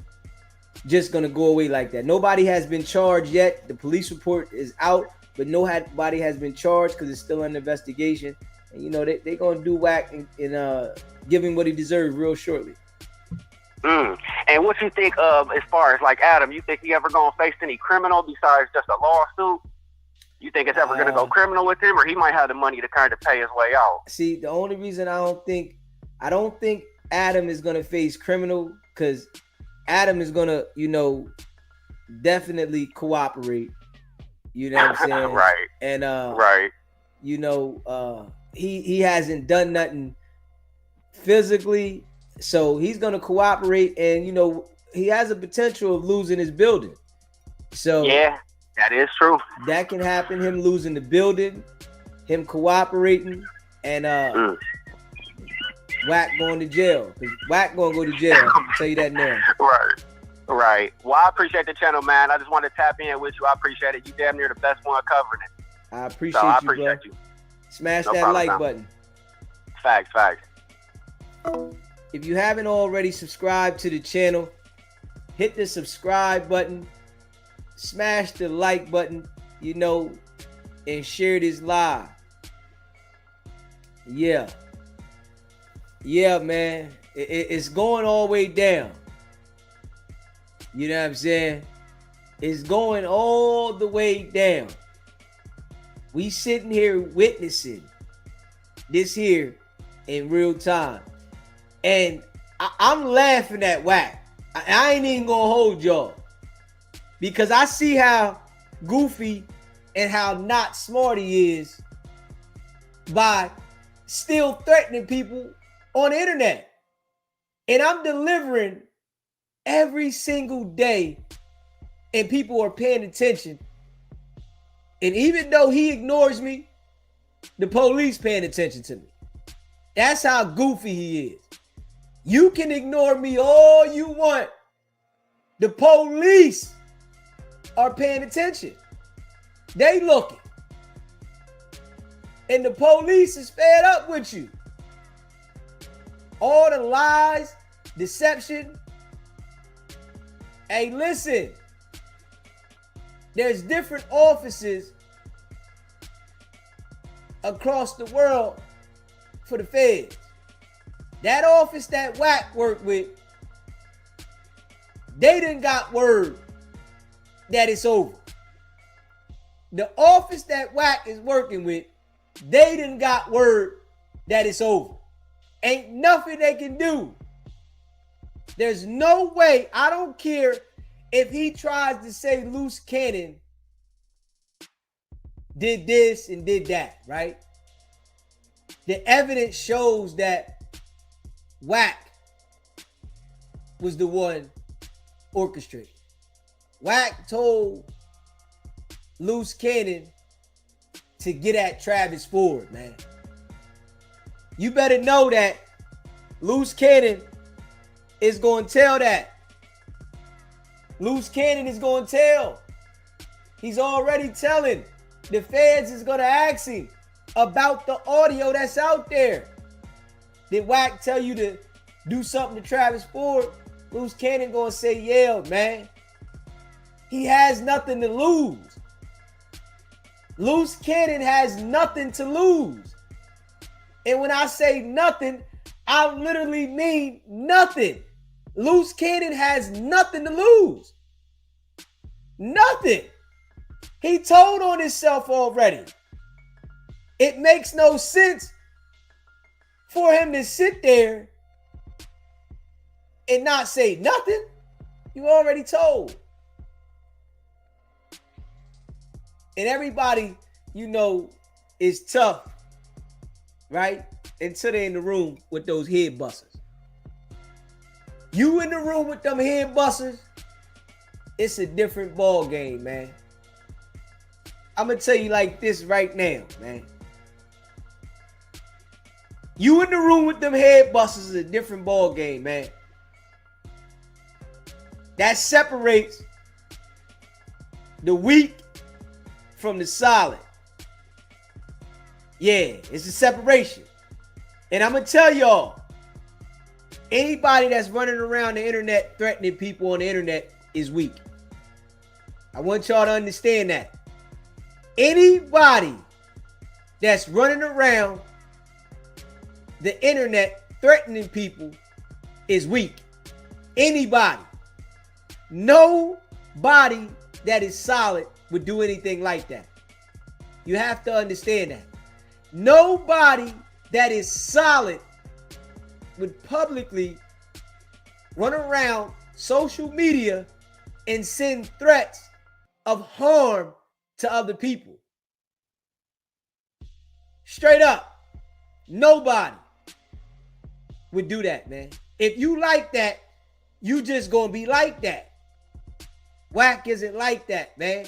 just gonna go away like that. Nobody has been charged yet. The police report is out, but nobody has been charged because it's still under investigation. And you know, they're gonna do Wack and give him what he deserves real shortly. And what you think of as far as like Adam? You think he ever gonna face any criminal besides just a lawsuit? You think it's ever gonna go criminal with him, or he might have the money to kind of pay his way out? See, the only reason I don't think Adam is gonna face criminal, because Adam is gonna, you know, definitely cooperate. You know what I'm saying? Right. And right. You know, he hasn't done nothing physically, so he's gonna cooperate, and you know, he has a potential of losing his building. So yeah, that is true. That can happen. Him losing the building, him cooperating and Wack going to jail. Because Wack going to go to jail. I'll tell you that now. Right. Well, I appreciate the channel, man. I just want to tap in with you. I appreciate it. You damn near the best one covering it. I appreciate you. Smash No that problem, like button. Facts. If you haven't already subscribed to the channel, hit the subscribe button, smash the like button, and share this live. Yeah, man. It's going all the way down. You know what I'm saying? It's going all the way down. We sitting here witnessing this here in real time. And I'm laughing at Wack. I ain't even gonna hold y'all. Because I see how goofy and how not smart he is by still threatening people on the internet. And I'm delivering every single day and people are paying attention. And even though he ignores me, the police paying attention to me. That's how goofy he is. You can ignore me all you want. The police are paying attention. They looking. And the police is fed up with you. All the lies, deception. Hey, listen. There's different offices across the world for the feds. That office that Wack worked with, they done got word that it's over. The office that Wack is working with, they done got word that it's over. Ain't nothing they can do. There's no way, I don't care if he tries to say Loose Cannon did this and did that, right? The evidence shows that Wack was the one orchestrating. Wack told Loose Cannon to get at Travis Ford, man. You better know that Loose Cannon is going to tell that. Loose Cannon is going to tell. He's already telling. The feds is going to ask him about the audio that's out there. Did Wack tell you to do something to Travis Ford? Loose Cannon going to say, yeah, man. He has nothing to lose. Loose Cannon has nothing to lose. And when I say nothing, I literally mean nothing. Loose Cannon has nothing to lose. Nothing. He told on himself already. It makes no sense for him to sit there and not say nothing. You already told. And everybody, is tough, right? Until they're in the room with those head busters. You in the room with them head busters, it's a different ball game, man. I'm going to tell you like this right now, man. You in the room with them head busters is a different ball game, man. That separates the weak from the solid. Yeah, it's a separation. And I'm going to tell y'all, anybody that's running around the internet threatening people on the internet is weak. I want y'all to understand that. Anybody that's running around the internet threatening people is weak. Anybody. Nobody that is solid would do anything like that. You have to understand that. Nobody that is solid would publicly run around social media and send threats of harm to other people. Straight up. Nobody would do that, man. If you like that, you just gonna be like that. Wack isn't like that, man.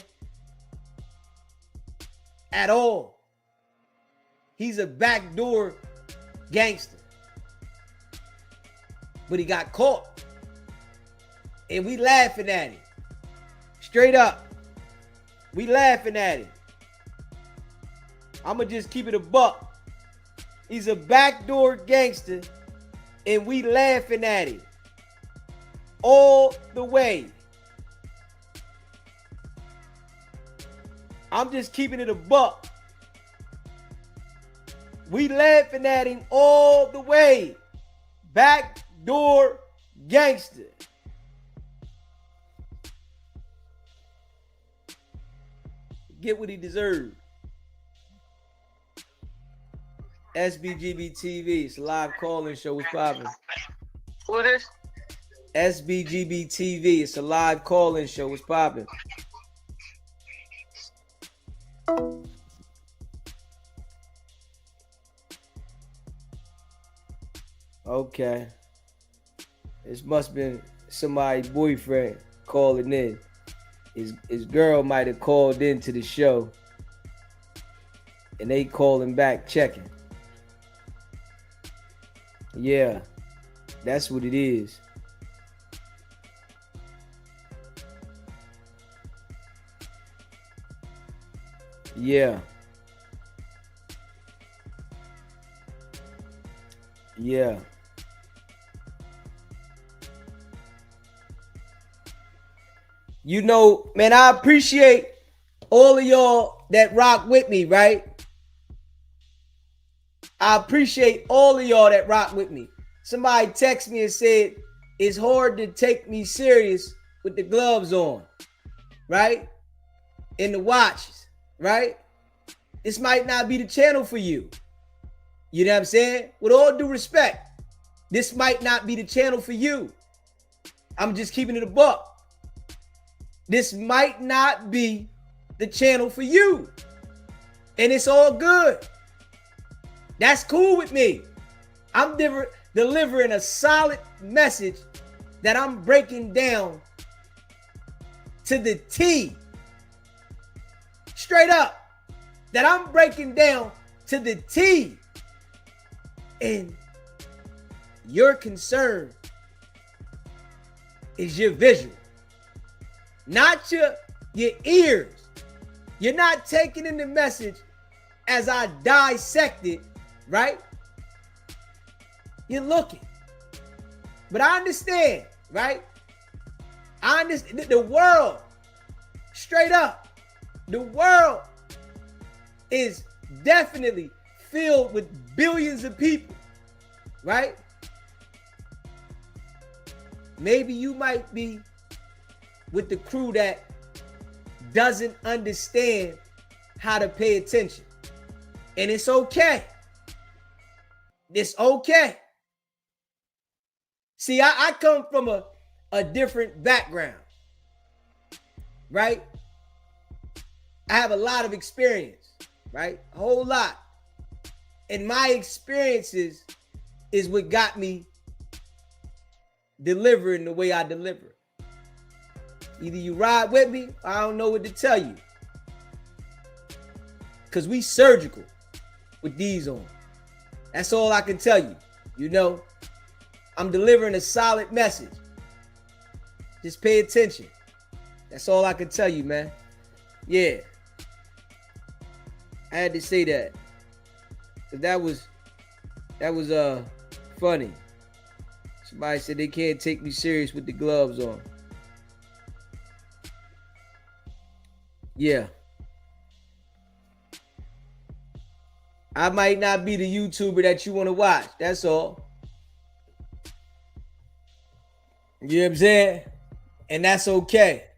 At all. he's a backdoor gangster. But he got caught. And we laughing at him. Straight up. We laughing at him. I'ma just keep it a buck. He's a backdoor gangster. And we laughing at him. All the way. I'm just keeping it a buck. We laughing at him all the way. Backdoor gangster. Get what he deserved. SBGB TV. It's a live call-in show. What's poppin'? Who is this? SBGB TV. It's a live call-in show. What's poppin'? Okay. This must have been somebody's boyfriend calling in. His girl might have called into the show. And they calling back checking. Yeah. That's what it is. Yeah. Yeah. You know, man, I appreciate all of y'all that rock with me, right? I appreciate all of y'all that rock with me. Somebody texted me and said, it's hard to take me serious with the gloves on, right? And the watches, right? This might not be the channel for you. You know what I'm saying? With all due respect, this might not be the channel for you. I'm just keeping it a buck. This might not be the channel for you. And it's all good. That's cool with me. I'm delivering a solid message that I'm breaking down to the T. Straight up. That I'm breaking down to the T. And your concern is your visual. Not your ears. You're not taking in the message as I dissect it, right? You're looking. But I understand, right? I understand the world, straight up, the world is definitely filled with billions of people, right? Maybe you might be with the crew that doesn't understand how to pay attention. And it's okay. It's okay. See, I come from a different background, right? I have a lot of experience, right? A whole lot. And my experiences is what got me delivering the way I deliver. Either you ride with me, or I don't know what to tell you. Because we surgical with these on. That's all I can tell you. You know, I'm delivering a solid message. Just pay attention. That's all I can tell you, man. Yeah. I had to say that. That was funny. Somebody said they can't take me serious with the gloves on. Yeah. I might not be the YouTuber that you want to watch. That's all. You know what I'm saying? And that's okay.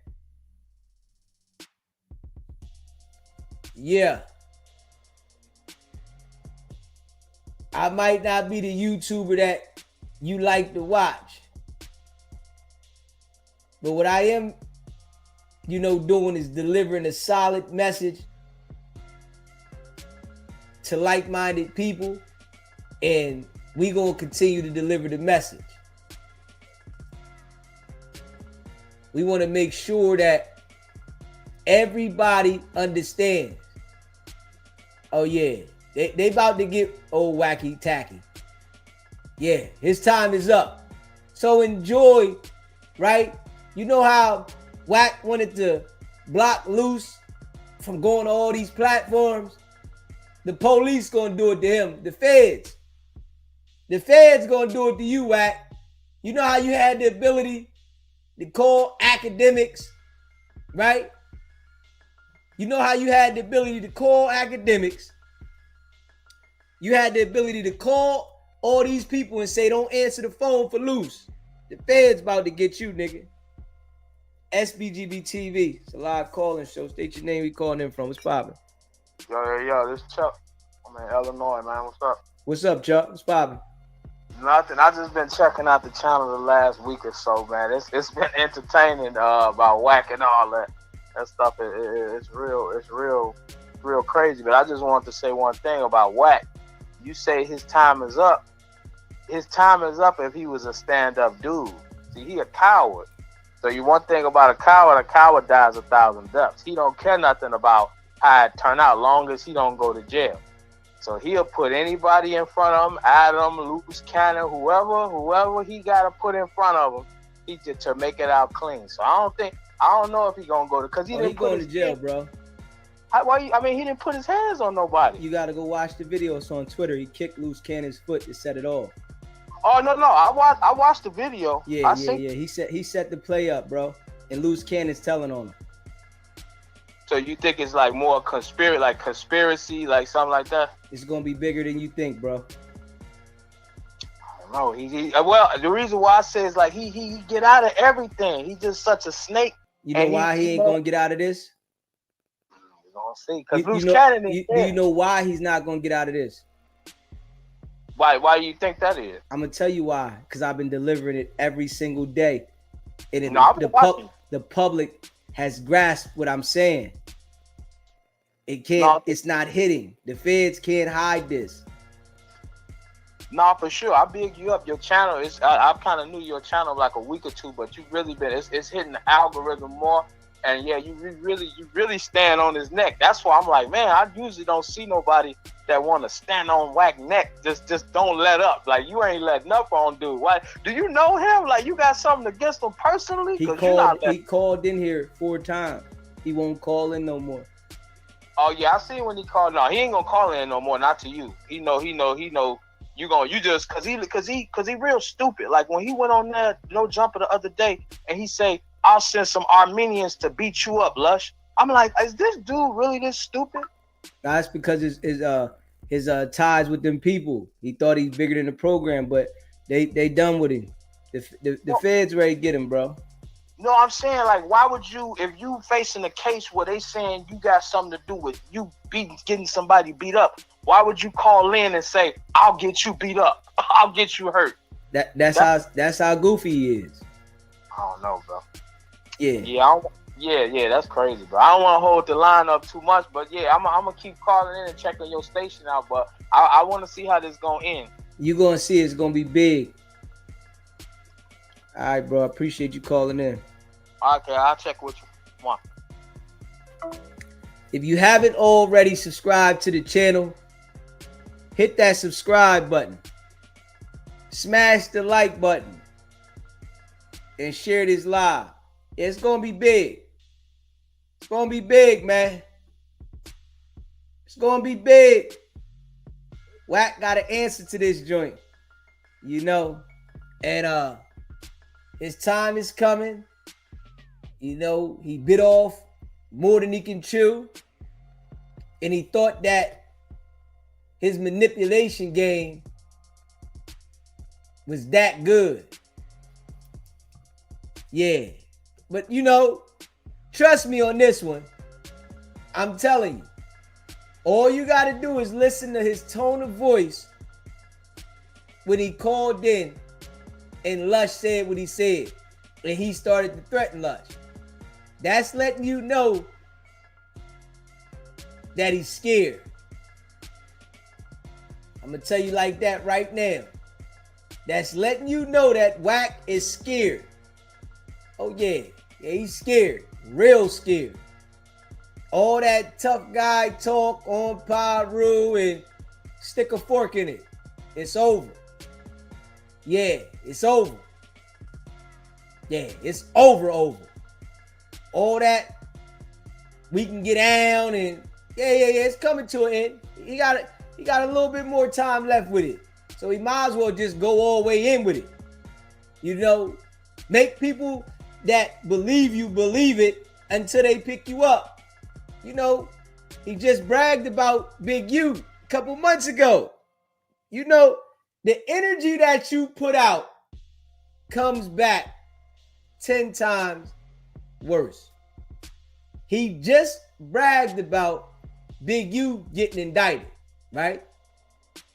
Yeah. I might not be the YouTuber that you like to watch. But what I am, doing is delivering a solid message to like-minded people, and we gonna continue to deliver the message. We want to make sure that everybody understands. Oh yeah, They about to get old wacky tacky. Yeah, his time is up. So enjoy, right? You know how Wack wanted to block Loose from going to all these platforms? The police gonna do it to him. The feds. The feds gonna do it to you, Wack. You know how you had the ability to call academics, right? You know how you had the ability to call academics. You had the ability to call all these people and say, don't answer the phone for Loose. The feds about to get you, nigga. SBGB TV. It's a live calling show. State your name. We calling in from. What's poppin'? Yo, this Chuck. I'm in Illinois, man. What's up? What's up, Chuck? What's poppin'? Nothing. I just been checking out the channel the last week or so, man. It's been entertaining about Wack and all that. That stuff it's real crazy. But I just wanted to say one thing about Wack. You say his time is up. His time is up if he was a stand-up dude. See, he a coward. So you one thing about a coward dies 1,000 deaths. He don't care nothing about how it turn out, long as he don't go to jail. So he'll put anybody in front of him, Adam, Loose Cannon, whoever he got to put in front of him, he just to make it out clean. So I don't know if he gonna go to, because he didn't going to jail, bro. He didn't put his hands on nobody. You got to go watch the video. It's on Twitter. He kicked Loose Cannon's foot to set it off. Oh no! I watched the video. Yeah. He set the play up, bro. And Loose Cannon's telling on him. So you think it's like more conspiracy, like something like that? It's gonna be bigger than you think, bro. I don't know. Well, the reason why I say is like he get out of everything. He's just such a snake. You know why he ain't gonna get out of this? We're gonna see. Because Loose Cannon is do you know why he's not gonna get out of this? Why do you think that is? I'm gonna tell you why. Because I've been delivering it every single day, and the public has grasped what I'm saying. It can't. It's not hitting. The feds can't hide this. No, for sure. I big you up. Your channel is. I kind of knew your channel like a week or two, but you really been. It's hitting the algorithm more. And yeah, you really stand on his neck. That's why I'm like, man, I usually don't see nobody that want to stand on Wack neck. Just don't let up. Like, you ain't letting up on dude. Why? Do you know him? Like, you got something against him personally? He called in here 4 times. He won't call in no more. Oh yeah, I see when he called. No, he ain't gonna call in no more. Not to you. He know. You just cause he real stupid. Like when he went on there, No Jumper the other day, and he say, I'll send some Armenians to beat you up, Lush. I'm like, is this dude really this stupid? That's because his ties with them people. He thought he's bigger than the program, but they done with him. The feds ready to get him, bro. No, I'm saying, like, why would you, if you facing a case where they saying you got something to do with you getting somebody beat up, why would you call in and say, I'll get you beat up, I'll get you hurt? That's how goofy he is. I don't know, bro. Yeah, that's crazy, bro. I don't want to hold the line up too much, but yeah, I'm gonna keep calling in and checking your station out. But I want to see how this gonna end. You gonna see it's gonna be big. All right, bro. I appreciate you calling in. Okay, I'll check with you. Come on. If you haven't already subscribed to the channel, hit that subscribe button. Smash the like button. And share this live. It's gonna be big. It's gonna be big, man. It's gonna be big. Wack got an answer to this joint, you know, and his time is coming. You know, he bit off more than he can chew, and he thought that his manipulation game was that good. Yeah, but you know, trust me on this one. I'm telling you, all you got to do is listen to his tone of voice when he called in and Lush said what he said, and he started to threaten Lush. That's letting you know that he's scared. I'm going to tell you like that right now. That's letting you know that Wack is scared. Oh, yeah, he's scared. Real scared. All that tough guy talk on Paru and stick a fork in it. It's over. Yeah, it's over. Yeah, it's over. All that we can get down and yeah, it's coming to an end. He got a little bit more time left with it. So he might as well just go all the way in with it. You know, make people that believe you believe it until they pick you up. You know, he just bragged about Big U a couple months ago. You know, the energy that you put out comes back 10 times worse. He just bragged about Big U getting indicted, right?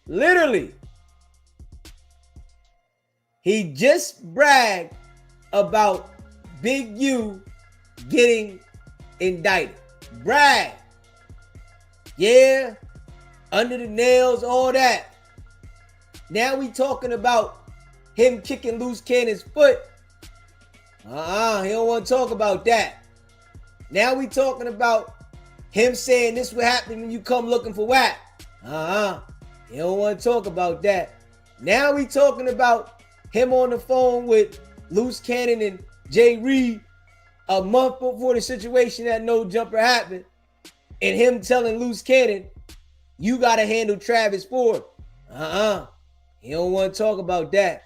Literally. He just bragged about Big U getting indicted. Brag. Yeah, under the nails, all that. Now we talking about him kicking loose cannon's foot. He don't want to talk about that. Now we talking about him saying this will happen when you come looking for Wack. He don't want to talk about that. Now we talking about him on the phone with Loose Cannon and Jay Reed a month before the situation at No Jumper happened, and him telling Loose Cannon, you got to handle Travis Ford. He don't want to talk about that.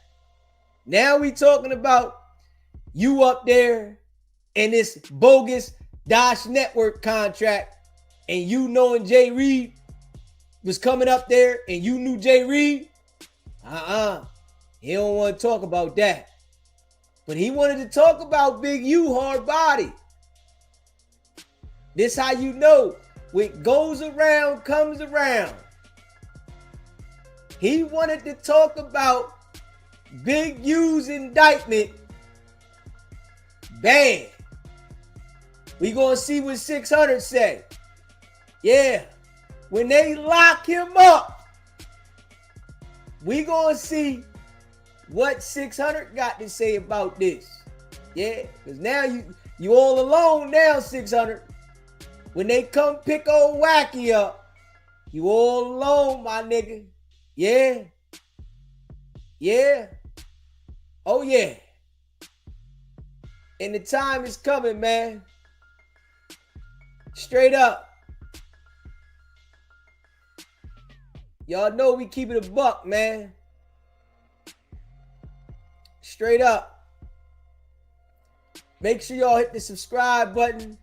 Now we talking about you up there in this bogus Dosh Network contract, and you knowing Jay Reed was coming up there, and you knew Jay Reed. He don't want to talk about that. But he wanted to talk about Big U hard body. This how you know what goes around comes around. He wanted to talk about Big U's indictment. Bam. We gonna see what 600 say. Yeah. When they lock him up, we gonna see what 600 got to say about this. Yeah, because now you all alone now, 600. When they come pick old Wacky up, you all alone, my nigga. Yeah. Yeah. Oh, yeah. And the time is coming, man. Straight up. Y'all know we keep it a buck, man. Straight up. Make sure y'all hit the subscribe button.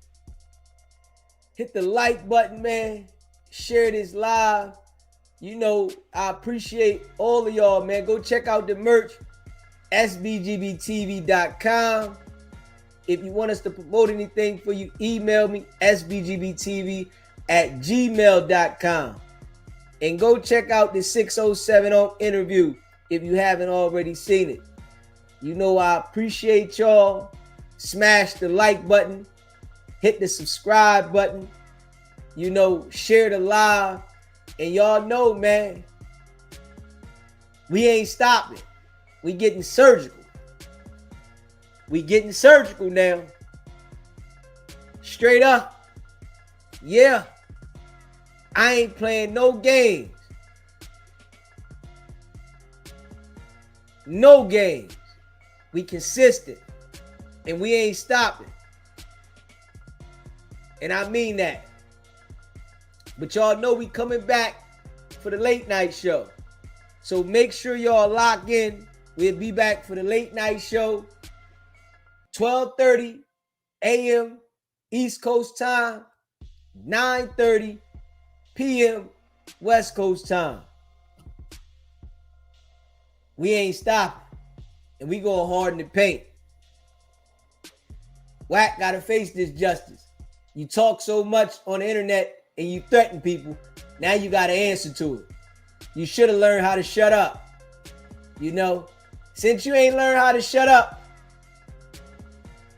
Hit the like button, man. Share this live. You know, I appreciate all of y'all, man. Go check out the merch. sbgbtv.com. If you want us to promote anything for you, email me, sbgbtv@gmail.com. And go check out the 607 on interview if you haven't already seen it. You know I appreciate y'all. Smash the like button. Hit the subscribe button. You know, share the live. And y'all know, man, we ain't stopping. We getting surgical. We getting surgical now. Straight up. Yeah. I ain't playing no games. No games. We consistent. And we ain't stopping. And I mean that. But y'all know we coming back for the late night show. So make sure y'all lock in. We'll be back for the late night show. 12:30 a.m. East Coast time. 9:30 p.m. West Coast time. We ain't stopping. And we going hard in the paint. Wack gotta face this justice. You talk so much on the internet and you threaten people. Now you gotta answer to it. You should have learned how to shut up. You know, since you ain't learned how to shut up,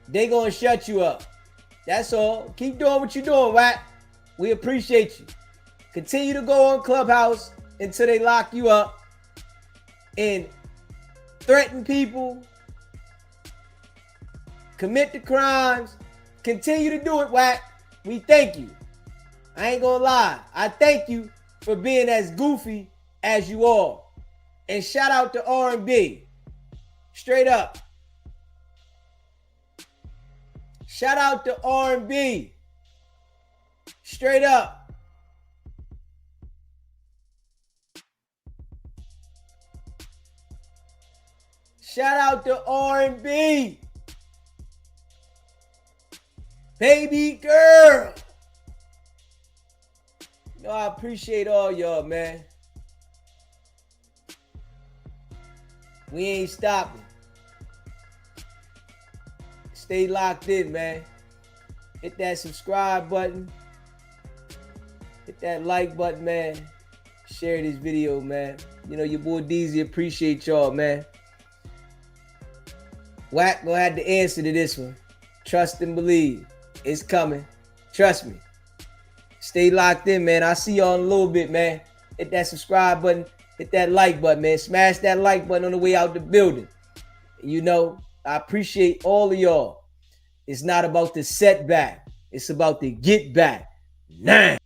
they gonna shut you up. That's all. Keep doing what you're doing, Wack. We appreciate you. Continue to go on Clubhouse until they lock you up and threaten people, commit the crimes. Continue to do it, Wack. We thank you. I ain't gonna lie. I thank you for being as goofy as you are. And shout out to R&B. Straight up. Shout out to R&B. Straight up. Shout out to R&B. Baby girl. You know, I appreciate all y'all, man. We ain't stopping. Stay locked in, man. Hit that subscribe button. Hit that like button, man. Share this video, man. You know, your boy DZ appreciate y'all, man. Wack gonna have the answer to this one. Trust and believe. It's coming. Trust me. Stay locked in, man. I'll see y'all in a little bit, man. Hit that subscribe button. Hit that like button, man. Smash that like button on the way out the building. You know, I appreciate all of y'all. It's not about the setback. It's about the get back. Now.